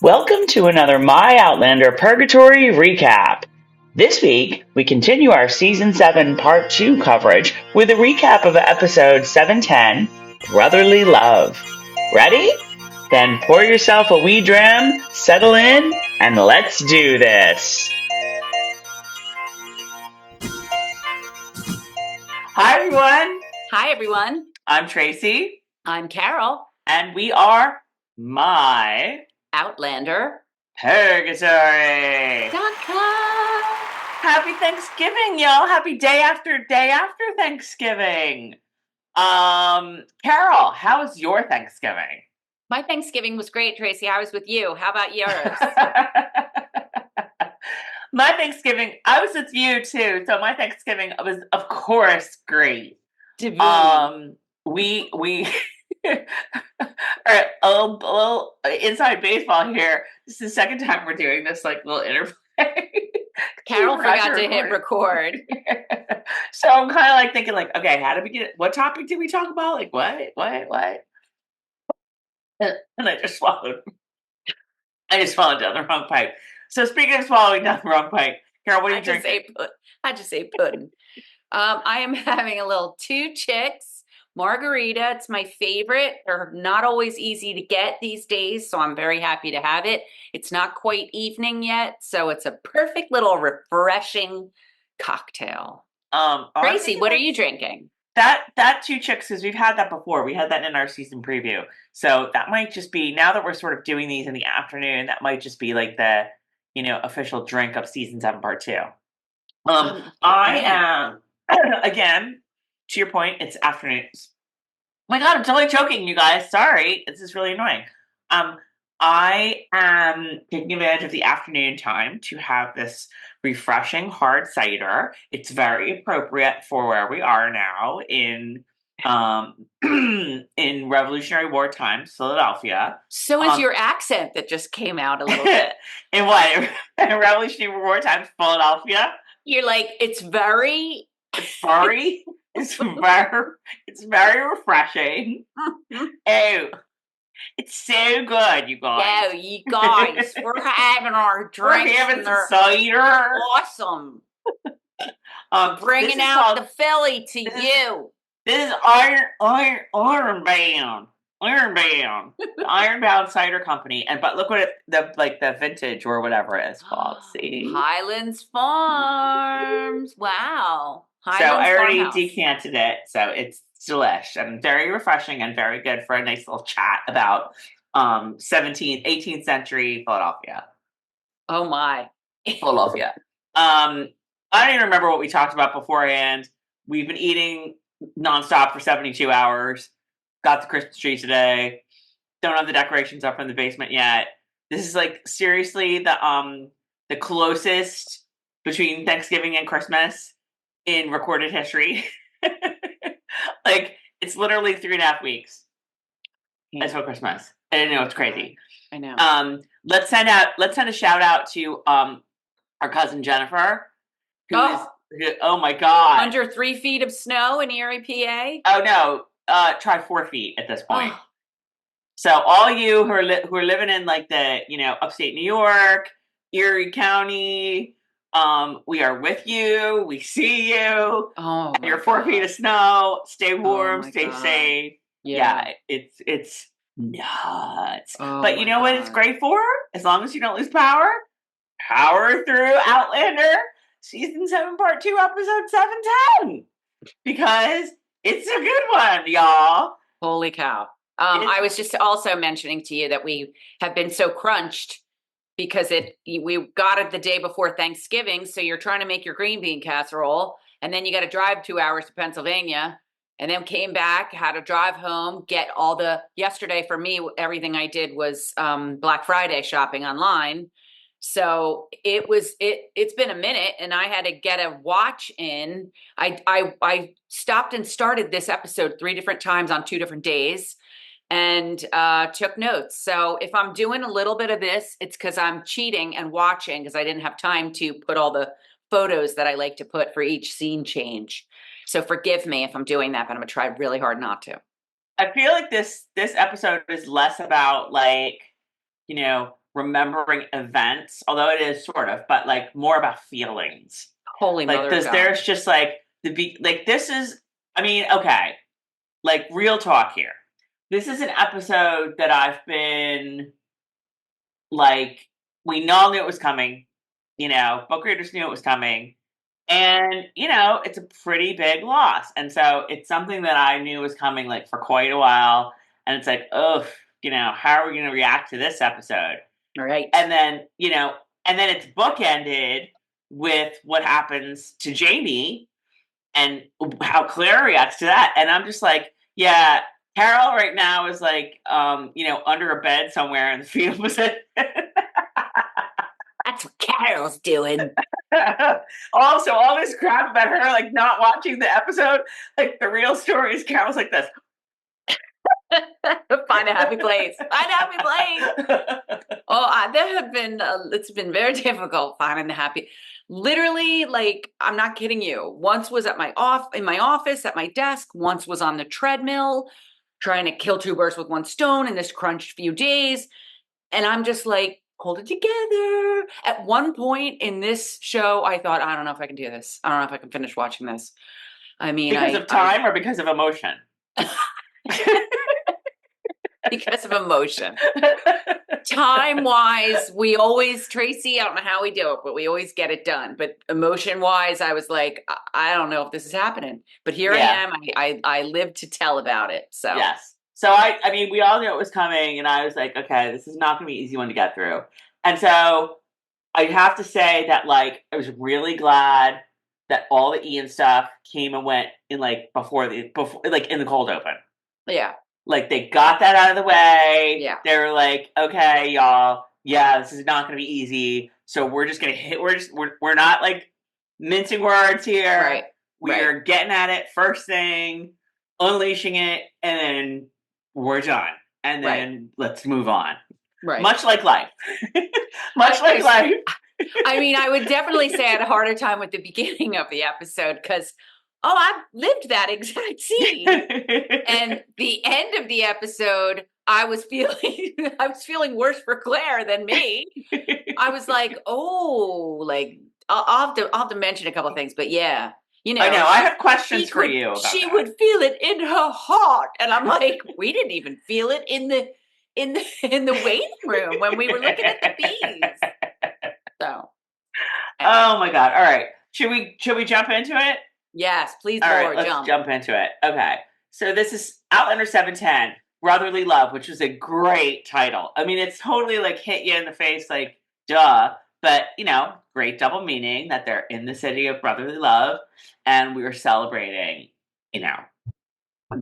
Welcome to another My Outlander Purgatory recap. This week, we continue our Season 7 Part 2 coverage with a recap of episode 710, Brotherly Love. Ready? Then pour yourself a wee dram, settle in, and let's do this. Hi, everyone. Hi, everyone. I'm Tracey. I'm Carol. And we are My Outlander Purgatory. .com. Happy Thanksgiving, y'all. Happy day after Thanksgiving. Carol, how was your Thanksgiving? My Thanksgiving was great, Tracey. I was with you. How about yours? My Thanksgiving, I was with you too. So my Thanksgiving was, of course, great. We all right, a little inside baseball here. This is the second time we're doing this little interplay. Carol forgot to hit record. So I'm kind of thinking okay, how did we get it? What topic did we talk about? What? And I just swallowed. Down the wrong pipe. So speaking of swallowing down the wrong pipe, Carol, what are you drinking? I just ate pudding. I am having a little Two Chicks margarita. It's my favorite. They're not always easy to get these days, so I'm very happy to have it. It's not quite evening yet, so it's a perfect little refreshing cocktail. Tracey, what are you drinking? That Two Chicks, because we've had that before. We had that in our season preview. So that might just be, now that we're sort of doing these in the afternoon, that might just be the official drink of season 7 part 2. I am, again, to your point, it's afternoons. Oh my God, I'm totally choking, you guys. Sorry. This is really annoying. I am taking advantage of the afternoon time to have this refreshing hard cider. It's very appropriate for where we are now in in Revolutionary War times, Philadelphia. So is your accent that just came out a little bit. In what? In Revolutionary War times, Philadelphia? You're it's very... Sorry? It's very refreshing. Oh, it's so good, you guys. Yeah, you guys, we're having our drinks. We're having some cider. Awesome. Bringing out the Philly to you. This is Ironbound. The Ironbound Cider Company. But look what the vintage or whatever it is called. See? Highlands Farms. Wow. Highlands so I already decanted it, so it's delish and very refreshing and very good for a nice little chat about 17th, 18th century Philadelphia. Oh my. Philadelphia. I don't even remember what we talked about beforehand. We've been eating nonstop for 72 hours. Got the Christmas tree today. Don't have the decorations up from the basement yet. This is seriously the closest between Thanksgiving and Christmas in recorded history. It's literally 3.5 weeks until Christmas. I know, it's crazy. I know. Let's send a shout out to our cousin Jennifer, oh my God, under 3 feet of snow in Erie, PA. Oh no, try 4 feet at this point. So all you who are living in the upstate New York, Erie County, we are with you. We see you. Oh, you're 4 feet of snow. Stay warm. Stay safe. Yeah, it's nuts. But you know what it's great for? As long as you don't lose power. Power through Outlander season 7 part 2 episode 710, because it's a good one, y'all. Holy cow. I was just also mentioning to you that we have been so crunched because we got it the day before Thanksgiving. So you're trying to make your green bean casserole, and then you got to drive 2 hours to Pennsylvania, and then came back, had to drive home, get yesterday for me, everything I did was Black Friday shopping online. So it's been a minute, and I had to get a watch in. I stopped and started this episode 3 different times on 2 different days, and took notes. So if I'm doing a little bit of this, it's because I'm cheating and watching, because I didn't have time to put all the photos that I like to put for each scene change. So forgive me if I'm doing that, but I'm gonna try really hard not to. I feel like this episode is less about remembering events, although it is sort of, but like more about feelings. Holy like mother of God. there's just like this is, I mean, okay, like real talk here. This is an episode that I've been like, we all knew it was coming, book readers knew it was coming. And, it's a pretty big loss. And so it's something that I knew was coming like for quite a while. And it's like, oh, how are we going to react to this episode? Right. And then, it's bookended with what happens to Jamie and how Claire reacts to that. And I'm just like, yeah, Carol right now is like, under a bed somewhere in the field with it. That's what Carol's doing. Also, all this crap about her like not watching the episode, like the real story is Carol's like this. Find a happy place. Find a happy place. Oh, there have been. It's been very difficult finding the happy. Literally, like, I'm not kidding you. Once was in my office at my desk. Once was on the treadmill, trying to kill two birds with one stone in this crunched few days. And I'm just like, hold it together. At one point in this show, I thought, I don't know if I can do this. I don't know if I can finish watching this. I mean, because of time or because of emotion? Because of emotion. Time-wise, we always, Tracey, I don't know how we do it, but we always get it done. But emotion-wise, I was like, I don't know if this is happening. But here I am. I live to tell about it. So yes. So I mean, we all knew it was coming, and I was like, okay, this is not going to be an easy one to get through. And so I have to say that, like, I was really glad that all the Ian stuff came and went in like before like in the cold open. Yeah. Like they got that out of the way. Yeah. They were like, okay, y'all, yeah, this is not going to be easy. So we're just going to hit. We're not like mincing words here. Right. We're getting at it first thing, unleashing it, and then we're done. And then let's move on. Right. Much like life. Much like life. I mean, I would definitely say I had a harder time with the beginning of the episode because, I lived that exact scene. And the end of the episode, I was feeling worse for Claire than me. I was like, I'll have to mention a couple of things, but yeah. I know. I have questions for you about she that. would feel it in her heart. And I'm like, we didn't even feel it in the waiting room when we were looking at the bees. So. Oh my God. All right. Should we jump into it? Yes, please. All right, let's jump into it. Okay. So this is Outlander 710, Brotherly Love, which is a great title. I mean, it's totally like hit you in the face, like, duh. But, great double meaning that they're in the city of brotherly love. And we were celebrating,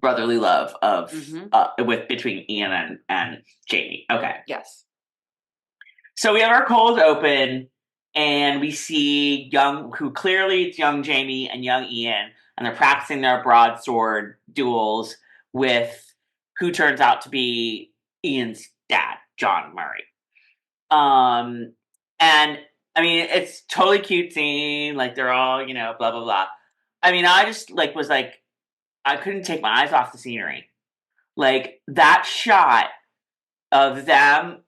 brotherly love of between Ian and Jamie. Okay. Yes. So we have our cold open, and we see clearly it's young Jamie and young Ian, and they're practicing their broadsword duels with who turns out to be Ian's dad, John Murray. And I mean, it's totally cute scene, like they're all, blah, blah, blah. I mean, I just was like, I couldn't take my eyes off the scenery. Like that shot of them,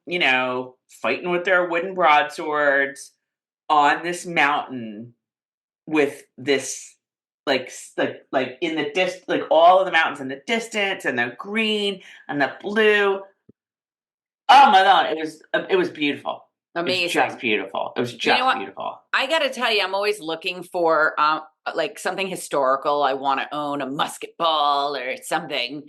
fighting with their wooden broadswords on this mountain with this like in the like all of the mountains in the distance and the green and the blue. Oh my God, it was beautiful. Amazing. It was just beautiful. It was just beautiful. I got to tell you, I'm always looking for like something historical. I want to own a musket ball or something.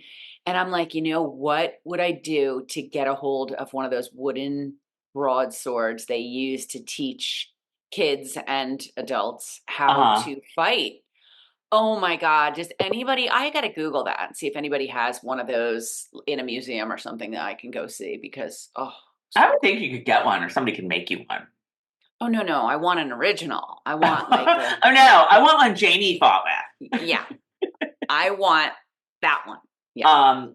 And I'm like, what would I do to get a hold of one of those wooden broadswords they use to teach kids and adults how to fight? Oh my God, just anybody, I got to Google that and see if anybody has one of those in a museum or something that I can go see because, I would think you could get one or somebody could make you one. Oh, no. I want an original. I want like oh, no. I want one Jamie fought with. Yeah. I want that one. Yeah.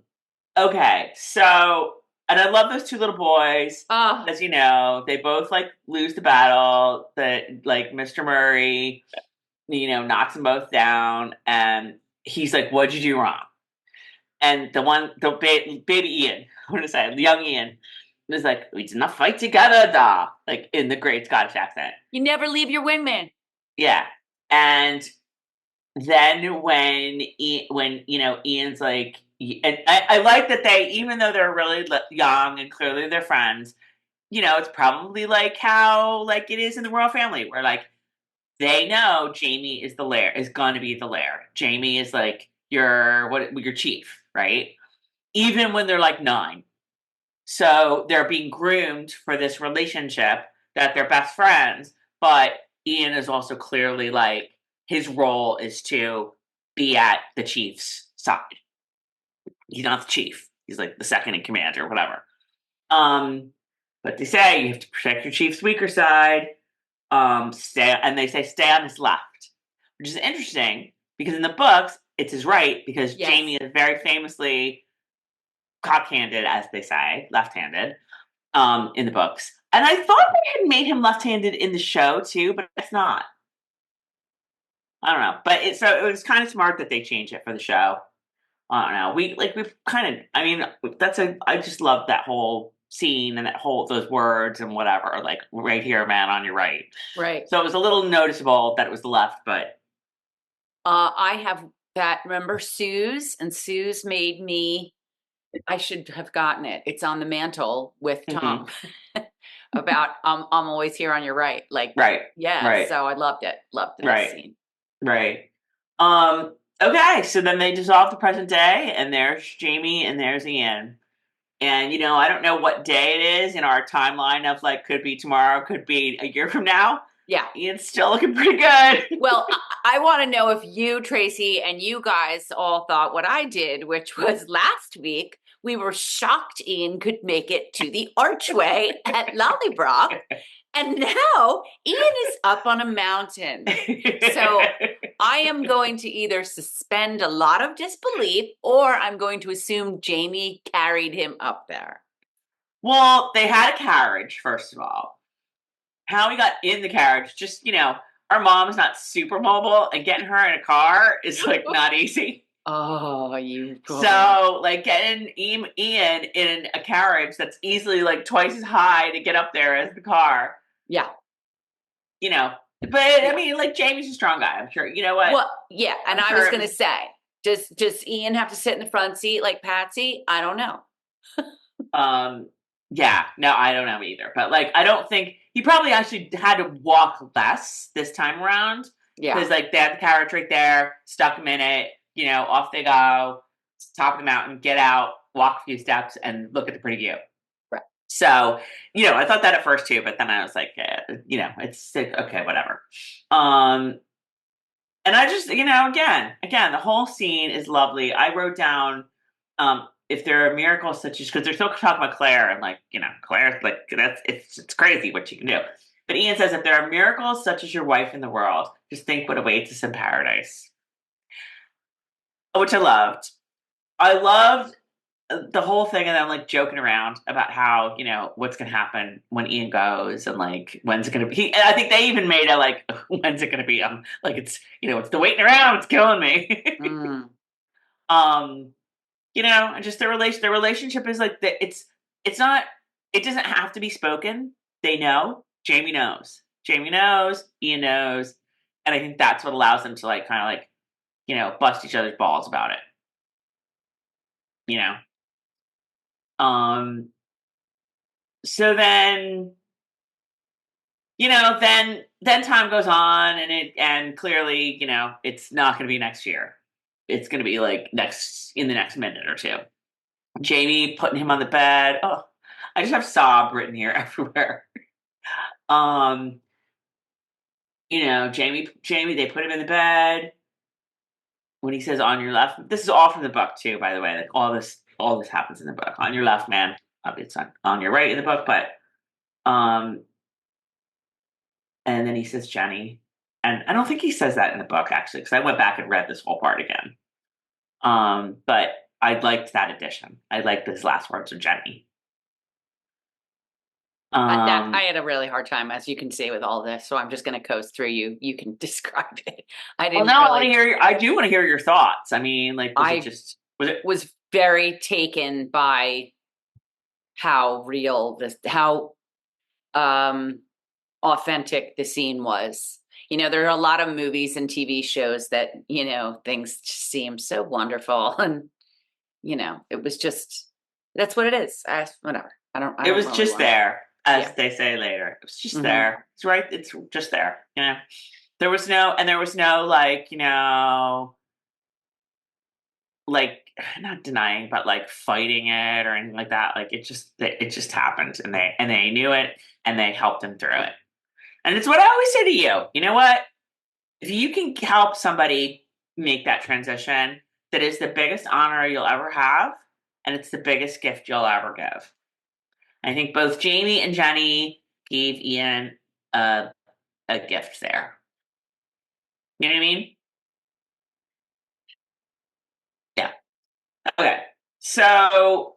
Okay. So, and I love those two little boys. As they both like lose the battle. That like Mr. Murray, knocks them both down. And he's like, what'd you do wrong? And the baby Ian, I'm going to say, young Ian, was like, we did not fight together, da, like in the great Scottish accent. You never leave your wingman. Yeah. And then when Ian's like, and I like that they, even though they're really young and clearly they're friends, it's probably like how like it is in the royal family, where like they know Jamie is going to be the lair. Jamie is like your chief, right? Even when they're like 9. So they're being groomed for this relationship that they're best friends, but Ian is also clearly like his role is to be at the chief's side. He's not the chief. He's like the second in command or whatever. But they say you have to protect your chief's weaker side. They say stay on his left, which is interesting because in the books it's his right, because Yes. Jamie is very famously cock-handed, as they say, left-handed, in the books. And I thought they had made him left-handed in the show too, but it's not. I don't know, but it was kind of smart that they changed it for the show. I don't know. I just love that whole scene and those words and whatever, like right here, man, on your right. Right. So it was a little noticeable that it was the left, but. I have that, remember Sue's, and Sue's made me, I should have gotten it. It's on the mantle with Tom. About I'm always here on your right. Like, right. Yeah. Right. So I loved it. Loved the right. scene. Right. Okay, so then they dissolve the present day, and there's Jamie and there's Ian. And I don't know what day it is in our timeline of like, could be tomorrow, could be a year from now. Yeah. Ian's still looking pretty good. Well, I want to know if you, Tracey, and you guys all thought what I did, which was last week, we were shocked Ian could make it to the archway at Lollybrock. And now Ian is up on a mountain. So I am going to either suspend a lot of disbelief, or I'm going to assume Jamie carried him up there. Well, they had a carriage, first of all. How he got in the carriage, just, our mom's not super mobile, and getting her in a car is like not easy. Oh, you. So, like, getting Ian in a carriage that's easily like twice as high to get up there as the car. Yeah. But I mean, like, Jamie's a strong guy, I'm sure. You know what? Well, yeah, and I was going to say, does Ian have to sit in the front seat like Patsy? I don't know. Yeah, no, I don't know either. But like, I don't think he probably actually had to walk less this time around. Yeah, because like they had the carriage right there, stuck him in it. Off they go, top of the mountain, get out, walk a few steps, and look at the pretty view. Right. So, I thought that at first too, but then I was like, it's okay, whatever. And I just, again, the whole scene is lovely. I wrote down, if there are miracles such as, because they're still talking about Claire, and like, Claire's like, it's crazy what she can do. But Ian says, if there are miracles such as your wife in the world, just think what awaits us in paradise. Which I loved. I loved the whole thing, and I'm like joking around about how, what's going to happen when Ian goes, and like, when's it going to be? I think they even made a like, when's it going to be? Like, it's, it's the waiting around, it's killing me. And just their relationship is like, it's not, it doesn't have to be spoken. They know. Jamie knows. Ian knows. And I think that's what allows them to like, kind of like, bust each other's balls about it. So then, then time goes on, and clearly, it's not going to be next year. It's going to be like in the next minute or two. Jamie putting him on the bed. Oh, I just have sob written here everywhere. Jamie, they put him in the bed. When he says on your left, this is all from the book too, by the way. Like all this happens in the book. On your left, man. It's not on your right in the book, but and then he says Jenny. And I don't think he says that in the book, actually, because I went back and read this whole part again. But I liked that addition. I liked his last words of Jenny. I had a really hard time, as you can see, with all this, so I'm just going to coast through you. You can describe it. I didn't. Well, no, I do want to hear your thoughts. I mean, like, was very taken by how real how authentic the scene was. There are a lot of movies and TV shows that, things just seem so wonderful. And, it was just, that's what it is. Whatever. It was really just there, as Yeah. they say later. It was just there. It's right. It's just there. There was no, like not denying, but like fighting it or anything like that. Like it just happened, and they knew it, and they helped him through it. And it's what I always say to you. You know what? If you can help somebody make that transition, that is the biggest honor you'll ever have, and it's the biggest gift you'll ever give. I think both Jamie and Jenny gave Ian a gift there. You know what I mean? Yeah. Okay. So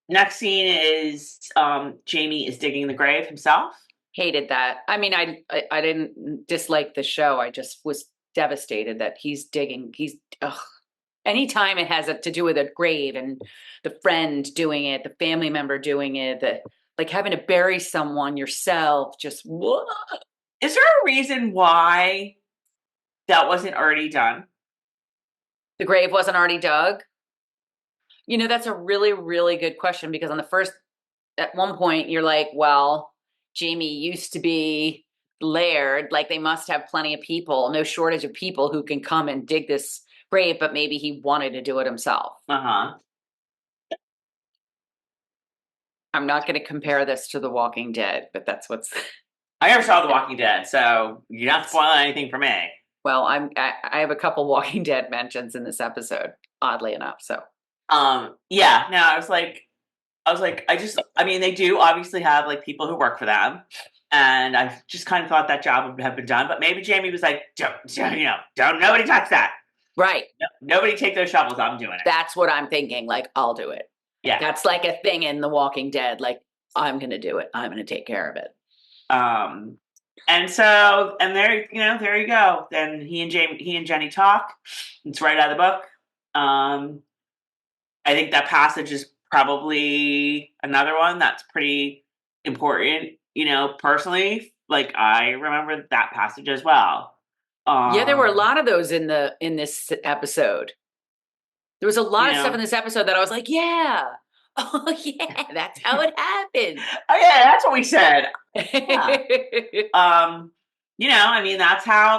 next scene is Jamie is digging the grave himself. Hated that. I mean, I didn't dislike the show. I just was devastated that he's digging. Anytime it has to do with a grave and the friend doing it, the family member doing it, like having to bury someone yourself, just what? Is there a reason why that wasn't already done? The grave wasn't already dug? That's a really, really good question, because at one point you're like, well, Jamie used to be laird, like they must have plenty of people, no shortage of people who can come and dig this grave, but maybe he wanted to do it himself. Uh-huh. I'm not going to compare this to The Walking Dead, but that's what's... I never saw The Walking Dead, so you're not spoiling anything for me. Well, I have a couple Walking Dead mentions in this episode, oddly enough, so... Yeah, no, I was like, they do obviously have like people who work for them, and I just kind of thought that job would have been done, but maybe Jamie was like, don't nobody touch that. Right. No, nobody take those shovels. I'm doing it. That's what I'm thinking. Like, I'll do it. Yeah. That's like a thing in The Walking Dead. Like, I'm going to do it. I'm going to take care of it. And so, and there you go. Then he and Jenny talk. It's right out of the book. I think that passage is probably another one that's pretty important, personally. Like, I remember that passage as well. Yeah, there were a lot of those in this episode. There was a lot of stuff in this episode that I was like, yeah. Oh, yeah, that's how it happened. Oh, yeah, that's what we said. Yeah.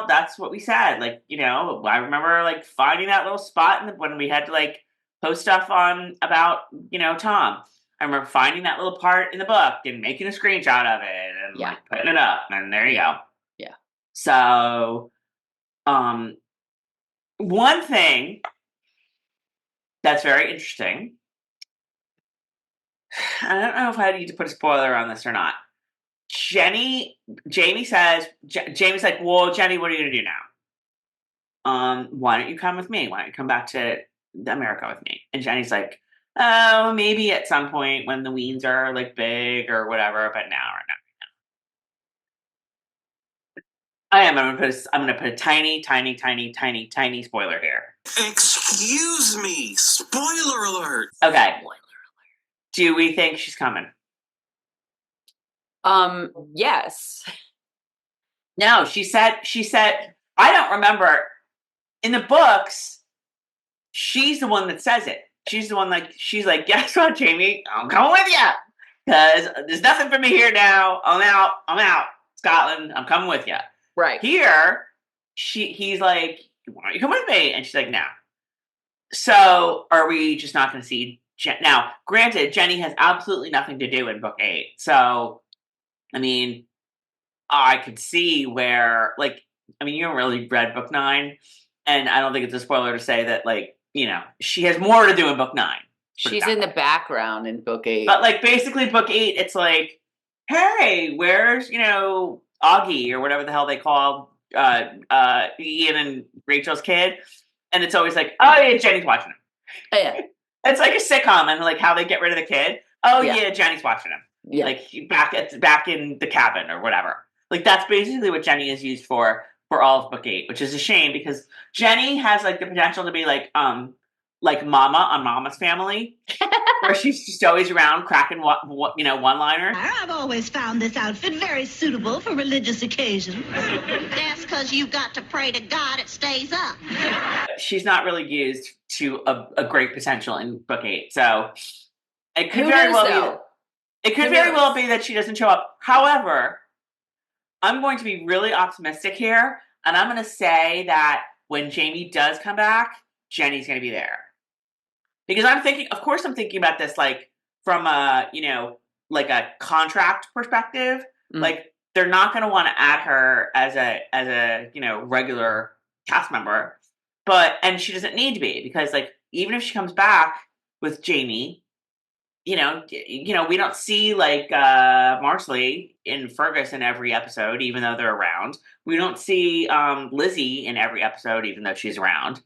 That's what we said. Like, I remember like finding that little spot when we had to like post stuff on about, Tom. I remember finding that little part in the book and making a screenshot of it and like putting it up, and there you go. Yeah. So, one thing that's very interesting, I don't know if I need to put a spoiler on this or not. Jamie says, Jamie's like, well, Jenny, what are you going to do now? Why don't you come with me? Why don't you come back to America with me? And Jenny's like, oh, maybe at some point when the weens are like big or whatever, but now right now. I'm gonna put a tiny spoiler here. Excuse me, spoiler alert. Okay. Do we think she's coming? Yes. No, she said, I don't remember. In the books, she's the one that says it. She's the one she's like, guess what, Jamie? I'm coming with you. Because there's nothing for me here now. I'm out. Scotland, I'm coming with you. Right. Here, he's like, why don't you come with me? And she's like, no. So are we just not going to see now, granted, Jenny has absolutely nothing to do in book 8. So, I mean, I could see where, you haven't really read book 9, and I don't think it's a spoiler to say that, she has more to do in book 9. She's in the background in book 8. But, basically book 8, it's like, hey, where's, Augie, or whatever the hell they call Ian and Rachel's kid? And it's always like, oh, yeah, Jenny's watching him. Oh, yeah. It's like a sitcom, and how they get rid of the kid. Oh yeah, Jenny's watching him. Yeah. Back in the cabin or whatever. That's basically what Jenny is used for all of book 8, which is a shame because Jenny has the potential to be like Mama on Mama's Family, where she's just always around cracking one-liners. I've always found this outfit very suitable for religious occasions. That's because you've got to pray to God it stays up. She's not really used to a great potential in book 8, so it could Who very knows, well though? be. It could Who very knows? well be that she doesn't show up. However, I'm going to be really optimistic here, and I'm going to say that when Jamie does come back, Jenny's going to be there. Because I'm thinking about this like from a, like a contract perspective. Like they're not going to want to add her as a regular cast member, and she doesn't need to be, because like even if she comes back with Jamie, we don't see like Marsley and Fergus in every episode, even though they're around. We don't see Lizzie in every episode, even though she's around.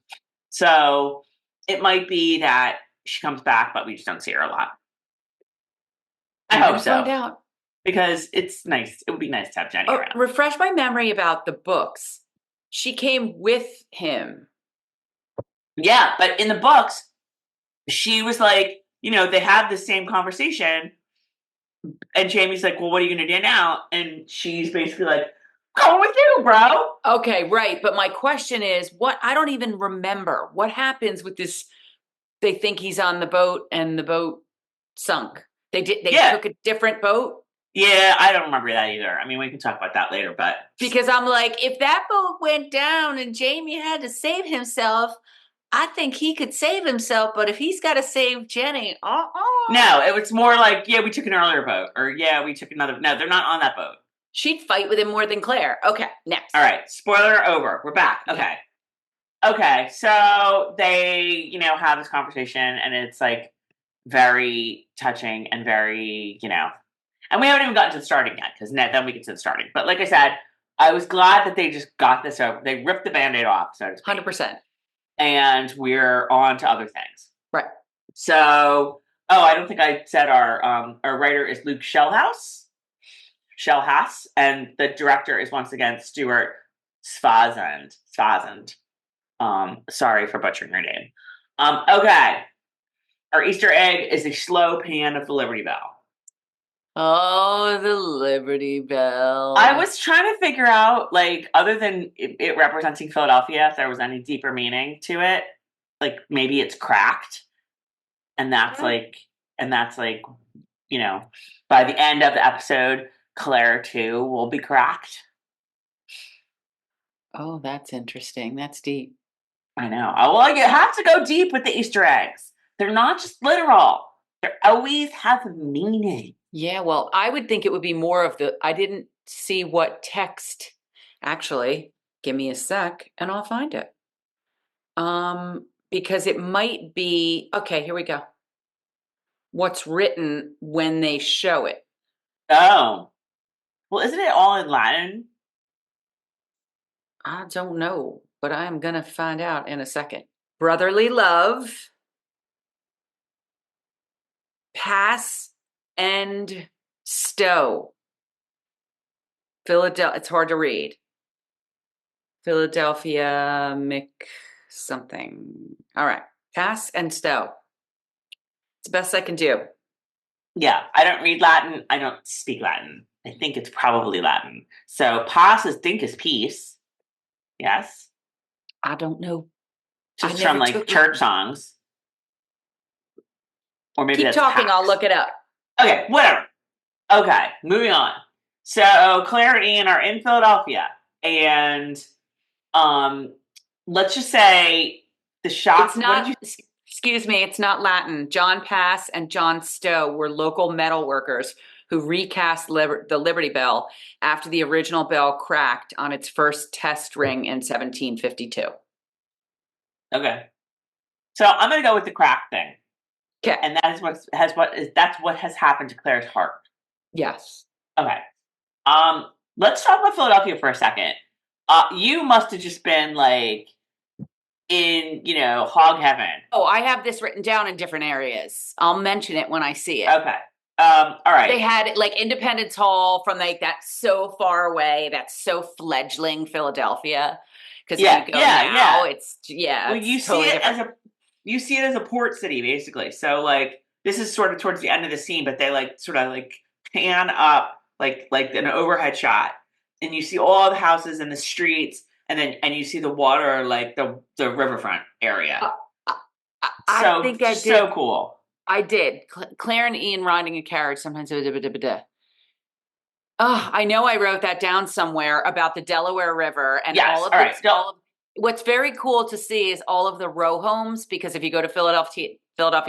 So it might be that she comes back, but we just don't see her a lot. I hope so. Find out. Because it's nice. It would be nice to have Jenny around. Refresh my memory about the books. She came with him. Yeah, but in the books, she was like, they had the same conversation, and Jamie's like, well, what are you going to do now? And she's basically like, going with you, bro. Okay, right. But my question is, I don't even remember. What happens with this? They think he's on the boat and the boat sunk. They took a different boat? Yeah, I don't remember that either. I mean, we can talk about that later, but. Because I'm like, if that boat went down and Jamie had to save himself, I think he could save himself, but if he's got to save Jenny, No, it was more like, we took an earlier boat, or we took another. No, they're not on that boat. She'd fight with him more than Claire. Okay, next. All right, spoiler over. We're back. Okay, so they, have this conversation, and it's like very touching and very, and we haven't even gotten to the starting yet, because then we get to the starting. But like I said, I was glad that they just got this over. They ripped the Band-Aid off, so to speak. 100%. And we're on to other things. Right. So, I don't think I said our writer is Luke Shellhaus, and the director is once again Stuart Svazand. Sorry for butchering her name. Okay. Our Easter egg is a slow pan of the Liberty Bell. Oh, the Liberty Bell. I was trying to figure out, like, other than it representing Philadelphia, if there was any deeper meaning to it. Like, maybe it's cracked. And that's like, by the end of the episode, Claire too will be cracked. Oh, that's interesting. That's deep. I know. Well, you have to go deep with the Easter eggs. They're not just literal. They always have meaning. Yeah, well, I would think it would be more of I didn't see what text. Actually, give me a sec and I'll find it. Because it might be, okay, here we go. What's written when they show it. Oh. Well, isn't it all in Latin? I don't know, but I'm going to find out in a second. Brotherly love. Pass and stow. Philadelphia, it's hard to read. Philadelphia something. All right. Pass and stow. It's the best I can do. Yeah, I don't read Latin. I don't speak Latin. I think it's probably Latin. So pass is peace. Yes. I don't know. Just from like church songs. Or maybe keep that's talking. Pax. I'll look it up. Okay, whatever. Okay, moving on. So Claire and Ian are in Philadelphia, and let's just say the shop. It's not. Excuse me. It's not Latin. John Pass and John Stowe were local metal workers who recast the Liberty Bell after the original bell cracked on its first test ring in 1752. Okay, so I'm going to go with the crack thing. Okay, and that's what has happened to Claire's heart. Yes. Okay. Let's talk about Philadelphia for a second. You must have just been like in, hog heaven. Oh, I have this written down in different areas. I'll mention it when I see it. Okay. All right. They had like Independence Hall from like that's so far away. That's so fledgling Philadelphia. Because it's Well, it's you totally see it different. you see it as a port city, basically. So, like, this is sort of towards the end of the scene, but they, like, sort of, like, pan up, like an overhead shot, and you see all the houses and the streets, and you see the water, like, the riverfront area. I think I did. So cool. I did. Claire and Ian riding a carriage. Sometimes. Oh, I know I wrote that down somewhere about the Delaware River and all of what's very cool to see is all of the row homes, because if you go to Philadelphia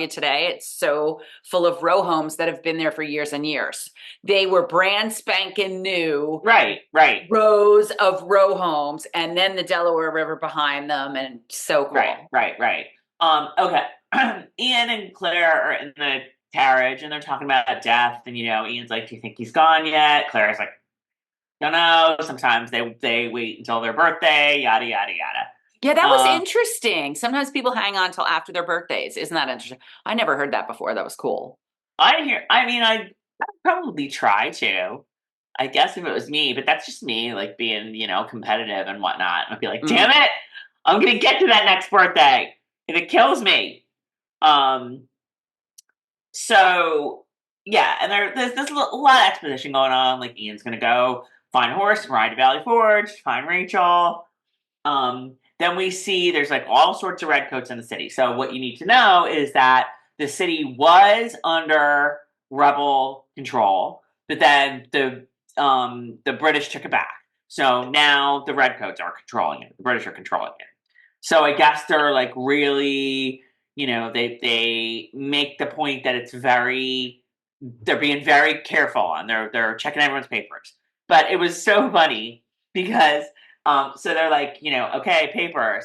today, it's so full of row homes that have been there for years and years. They were brand spanking new. Right. Rows of row homes, and then the Delaware River behind them, and so cool. Right. Okay. Ian and Claire are in the carriage, and they're talking about death, and, you know, Ian's like, do you think he's gone yet? Claire's like, don't know. Sometimes they wait until their birthday, yada, yada, yada. Yeah, that was interesting. Sometimes people hang on till after their birthdays. Isn't that interesting? I never heard that before. That was cool. I'd probably try to. I guess if it was me, but that's just me, like, being, you know, competitive and whatnot. I'd be like, damn it, I'm going to get to that next birthday, and it kills me. So, yeah, and there's a lot of exposition going on. Like, Ian's going to go find a horse and ride to Valley Forge, find Rachel. Then we see there's, like, all sorts of redcoats in the city. So what you need to know is that the city was under rebel control, but then the British took it back. So now the redcoats are controlling it. The British are controlling it. So I guess they're, like, really, you know, they make the point that they're being very careful, and they're checking everyone's papers. But it was so funny because so they're like, you know, okay, papers,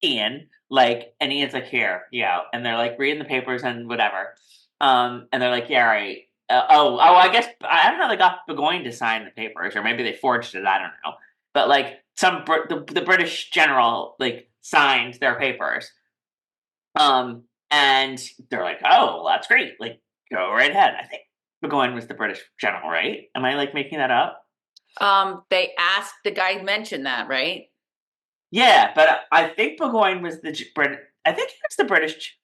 Ian, like, and Ian's like, here, and they're, like, reading the papers and whatever. And they're like, yeah, right. I guess, I don't know, they got Burgoyne to sign the papers, or maybe they forged it, I don't know. But, like, the British general, like, signed their papers. And they're like, oh, well, that's great. Like, go right ahead. I think Burgoyne was the British general, right? Am I, like, making that up? They asked, the guy mentioned that, right? Yeah, but I think Burgoyne was I think he was the British.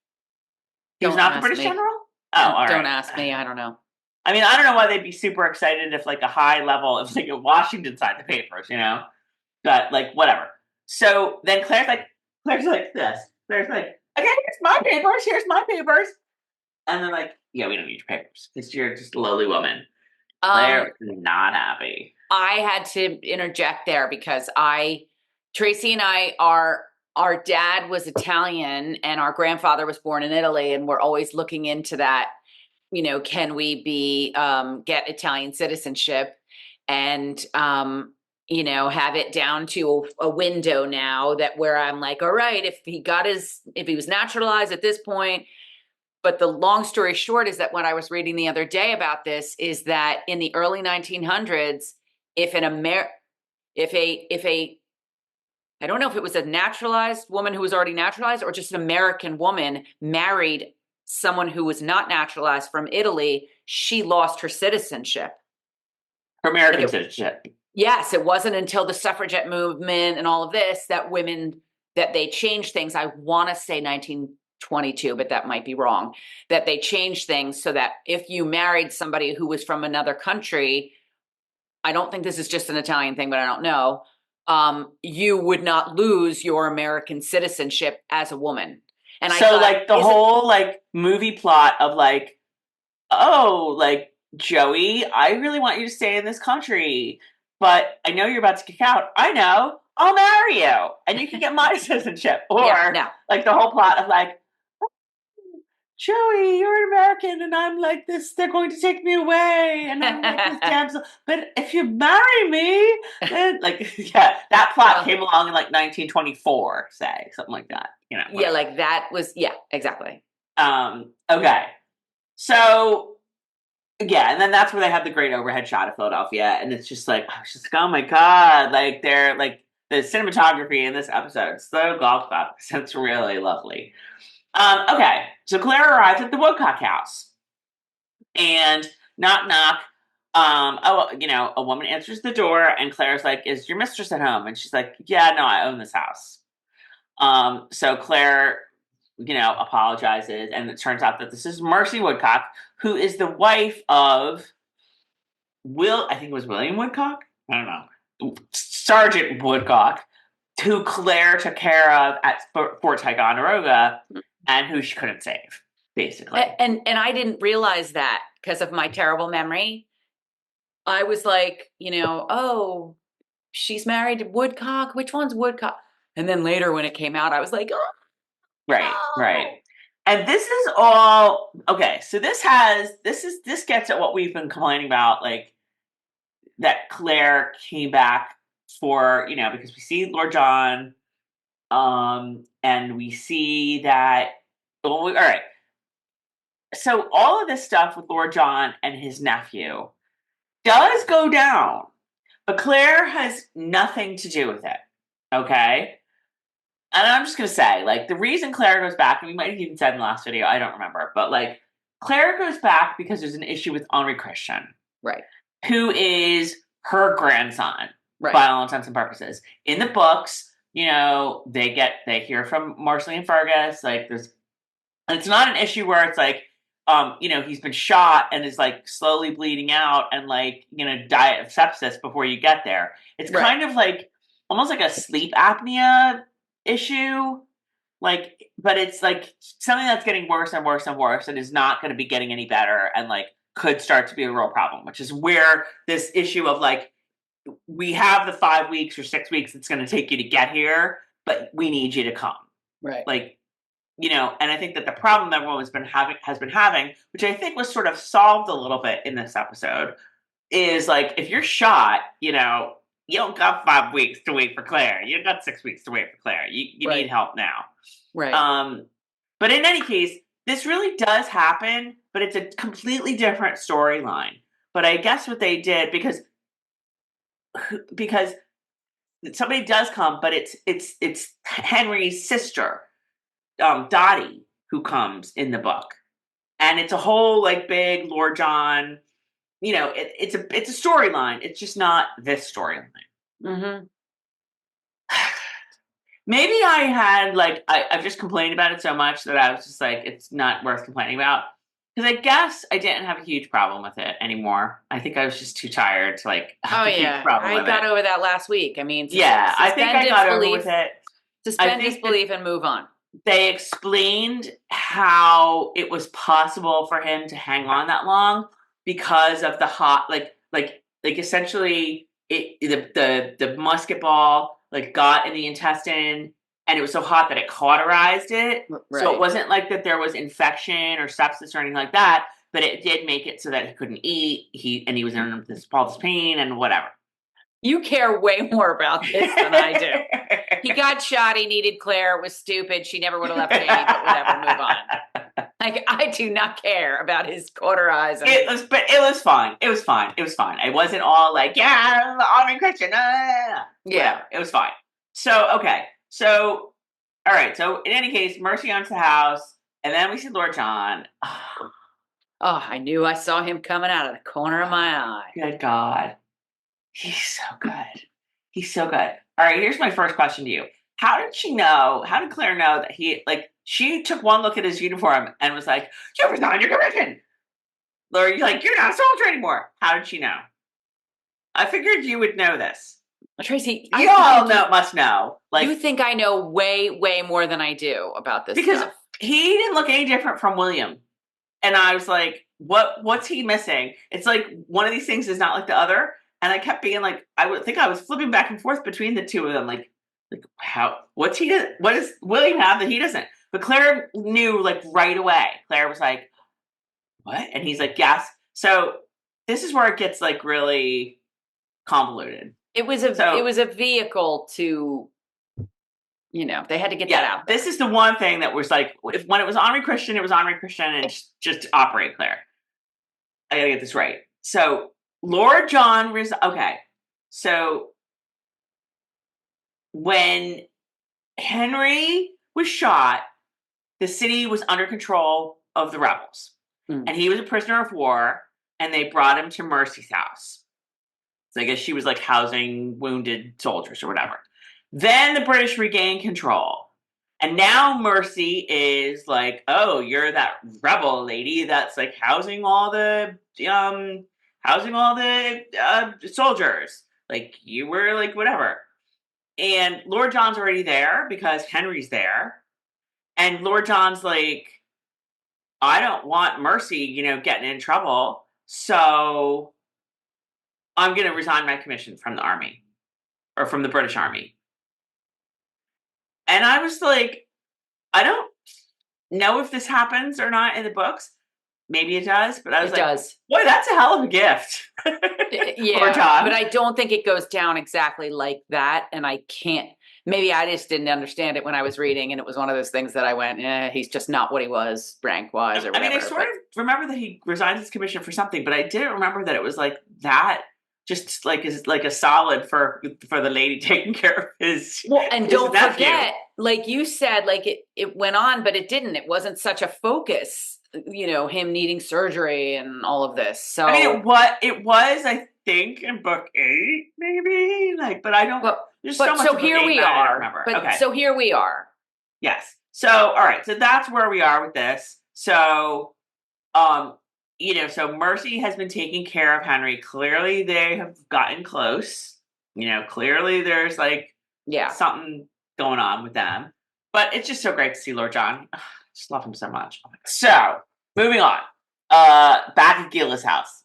He was not the British general? Oh, all right. Don't ask me. I don't know. I mean, I don't know why they'd be super excited if, like, a high level, if, like, Washington signed the papers, you know? But, like, whatever. So then Claire's like this. Claire's like, okay, here's my papers. And they're like, yeah, we don't need your papers, because you're just a lowly woman. Claire is not happy. I had to interject there because Tracey and I, our dad was Italian and our grandfather was born in Italy, and we're always looking into that, you know, can we get Italian citizenship and, you know, have it down to a window now that where I'm like, all right, if he was naturalized at this point. But the long story short is that what I was reading the other day about this is that in the early 1900s, if I don't know if it was a naturalized woman who was already naturalized or just an American woman married someone who was not naturalized from Italy, she lost her citizenship. Her American citizenship. Yes, it wasn't until the suffragette movement and all of this that they changed things. I want to say 1922, but that might be wrong, that they changed things so that if you married somebody who was from another country, I don't think this is just an Italian thing, but I don't know, you would not lose your American citizenship as a woman. And I thought, like, the whole, like, movie plot of, like, oh, like, Joey, I really want you to stay in this country, but I know you're about to kick out. I know. I'll marry you, and you can get my citizenship. Or, like, the whole plot of, like, Joey, you're an American, and I'm like this. They're going to take me away, and I'm like this damsel. But if you marry me, then, like, yeah, that plot came along in, like, 1924, say, something like that. You know. Whatever. Yeah, like that was, yeah, exactly. Okay, so. Yeah, and then that's where they have the great overhead shot of Philadelphia, and it's just like, I was just like, oh my god, like, they're, like, the cinematography in this episode is so golf club. It's really lovely. Okay, so Claire arrives at the Woodcock house, and knock, knock. A woman answers the door, and Claire's like, is your mistress at home? And she's like, yeah, no, I own this house. So Claire apologizes, and it turns out that this is Mercy Woodcock, who is the wife of I think it was William Woodcock? I don't know. Sergeant Woodcock, who Claire took care of at Fort Ticonderoga, and who she couldn't save, basically. And I didn't realize that because of my terrible memory. I was like, oh, she's married to Woodcock. Which one's Woodcock? And then later when it came out, I was like, oh. Right. And this is all okay. So this gets at what we've been complaining about, like that Claire came back for, because we see Lord John, and we see that. All right. So all of this stuff with Lord John and his nephew does go down, but Claire has nothing to do with it. Okay. And I'm just going to say, like, the reason Claire goes back, and we might have even said in the last video, I don't remember, but, like, Claire goes back because there's an issue with Henri Christian. Right. Who is her grandson, right, by all intents and purposes. In the books, they hear from Marcelly and Fergus, like, it's not an issue where it's like, he's been shot and is, like, slowly bleeding out and, like, die of sepsis before you get there. It's kind of like, almost like a sleep apnea issue, like, but it's like something that's getting worse and worse and worse and is not going to be getting any better and like could start to be a real problem, which is where this issue of like, we have the 5 weeks or 6 weeks it's going to take you to get here, but we need you to come. Right. Like, and I think that the problem that everyone has been having, which I think was sort of solved a little bit in this episode, is like, if you're shot, you don't got 5 weeks to wait for Claire. You got 6 weeks to wait for Claire. You need help now. Right. But in any case, this really does happen, but it's a completely different storyline. But I guess what they did, because somebody does come, but it's Henry's sister, Dottie, who comes in the book. And it's a whole like big Lord John, it's a storyline. It's just not this storyline. Mm-hmm. Maybe I had like I've just complained about it so much that I was just like, it's not worth complaining about. Because I guess I didn't have a huge problem with it anymore. I think I was just too tired to like. Oh yeah, I got over that last week. I mean, I think I got over with it. Suspend disbelief and move on. They explained how it was possible for him to hang on that long because of the hot, like essentially the musket ball like got in the intestine and it was so hot that it cauterized it. Right. So it wasn't like that there was infection or sepsis or anything like that, but it did make it so that he couldn't eat. He was in all this pain and whatever. You care way more about this than I do. He got shot. He needed Claire. It was stupid. She never would have left Jamie, but whatever, move on. Like, I do not care about his cauterized. It was fine. It was fine. It wasn't all like, yeah, I'm Christian. Yeah, whatever. It was fine. So, okay. So, all right. So, in any case, Mercy owns the house, and then we see Lord John. Oh, I knew I saw him coming out of the corner of my eye. Good God. He's so good. He's so good. All right, here's my first question to you. How did Claire know that she took one look at his uniform and was like, you resigned your commission. Or you're like, you're not a soldier anymore. How did she know? I figured you would know this. Tracey, you all must know. Like, you think I know way, way more than I do about this because stuff. He didn't look any different from William. And I was like, what's he missing? It's like one of these things is not like the other. And I kept being like, I would think I was flipping back and forth between the two of them. Like how, what does William have that he doesn't? But Claire knew like right away. Claire was like, what? And he's like, yes. So this is where it gets like really convoluted. It was a vehicle to, they had to get that out. This is the one thing that was like, when it was Henri Christian, it was Henri Christian and just operate Claire. I gotta get this right. So Lord John okay. So when Henry was shot, the city was under control of the rebels. And he was a prisoner of war, and they brought him to Mercy's house. So I guess she was like housing wounded soldiers or whatever. Then the British regained control. And now Mercy is like, oh, you're that rebel lady that's like housing all the soldiers. Like you were like whatever. And Lord John's already there because Henry's there. And Lord John's like, I don't want Mercy, getting in trouble. So I'm going to resign my commission from the army or from the British Army. And I was like, I don't know if this happens or not in the books. Maybe it does, but I was boy, that's a hell of a gift. Yeah, but I don't think it goes down exactly like that. And I can't, maybe I just didn't understand it when I was reading. And it was one of those things that I went, he's just not what he was rank-wise or whatever. I mean, I sort of remember that he resigned his commission for something, but I didn't remember that it was like that. Just like is like a solid for the lady taking care of his. Well, and his don't nephew. forget, like you said, like it went on, but it didn't. It wasn't such a focus, him needing surgery and all of this. So I mean, it was, I think, in book 8, maybe. Like, but I don't. There's so much. So here we are. I don't remember. Okay. So here we are. Yes. So all right. So that's where we are with this. So, so Mercy has been taking care of Henry. Clearly, they have gotten close. Clearly there's like something going on with them. But it's just so great to see Lord John. I just love him so much. So, moving on. Back at Geillis' house.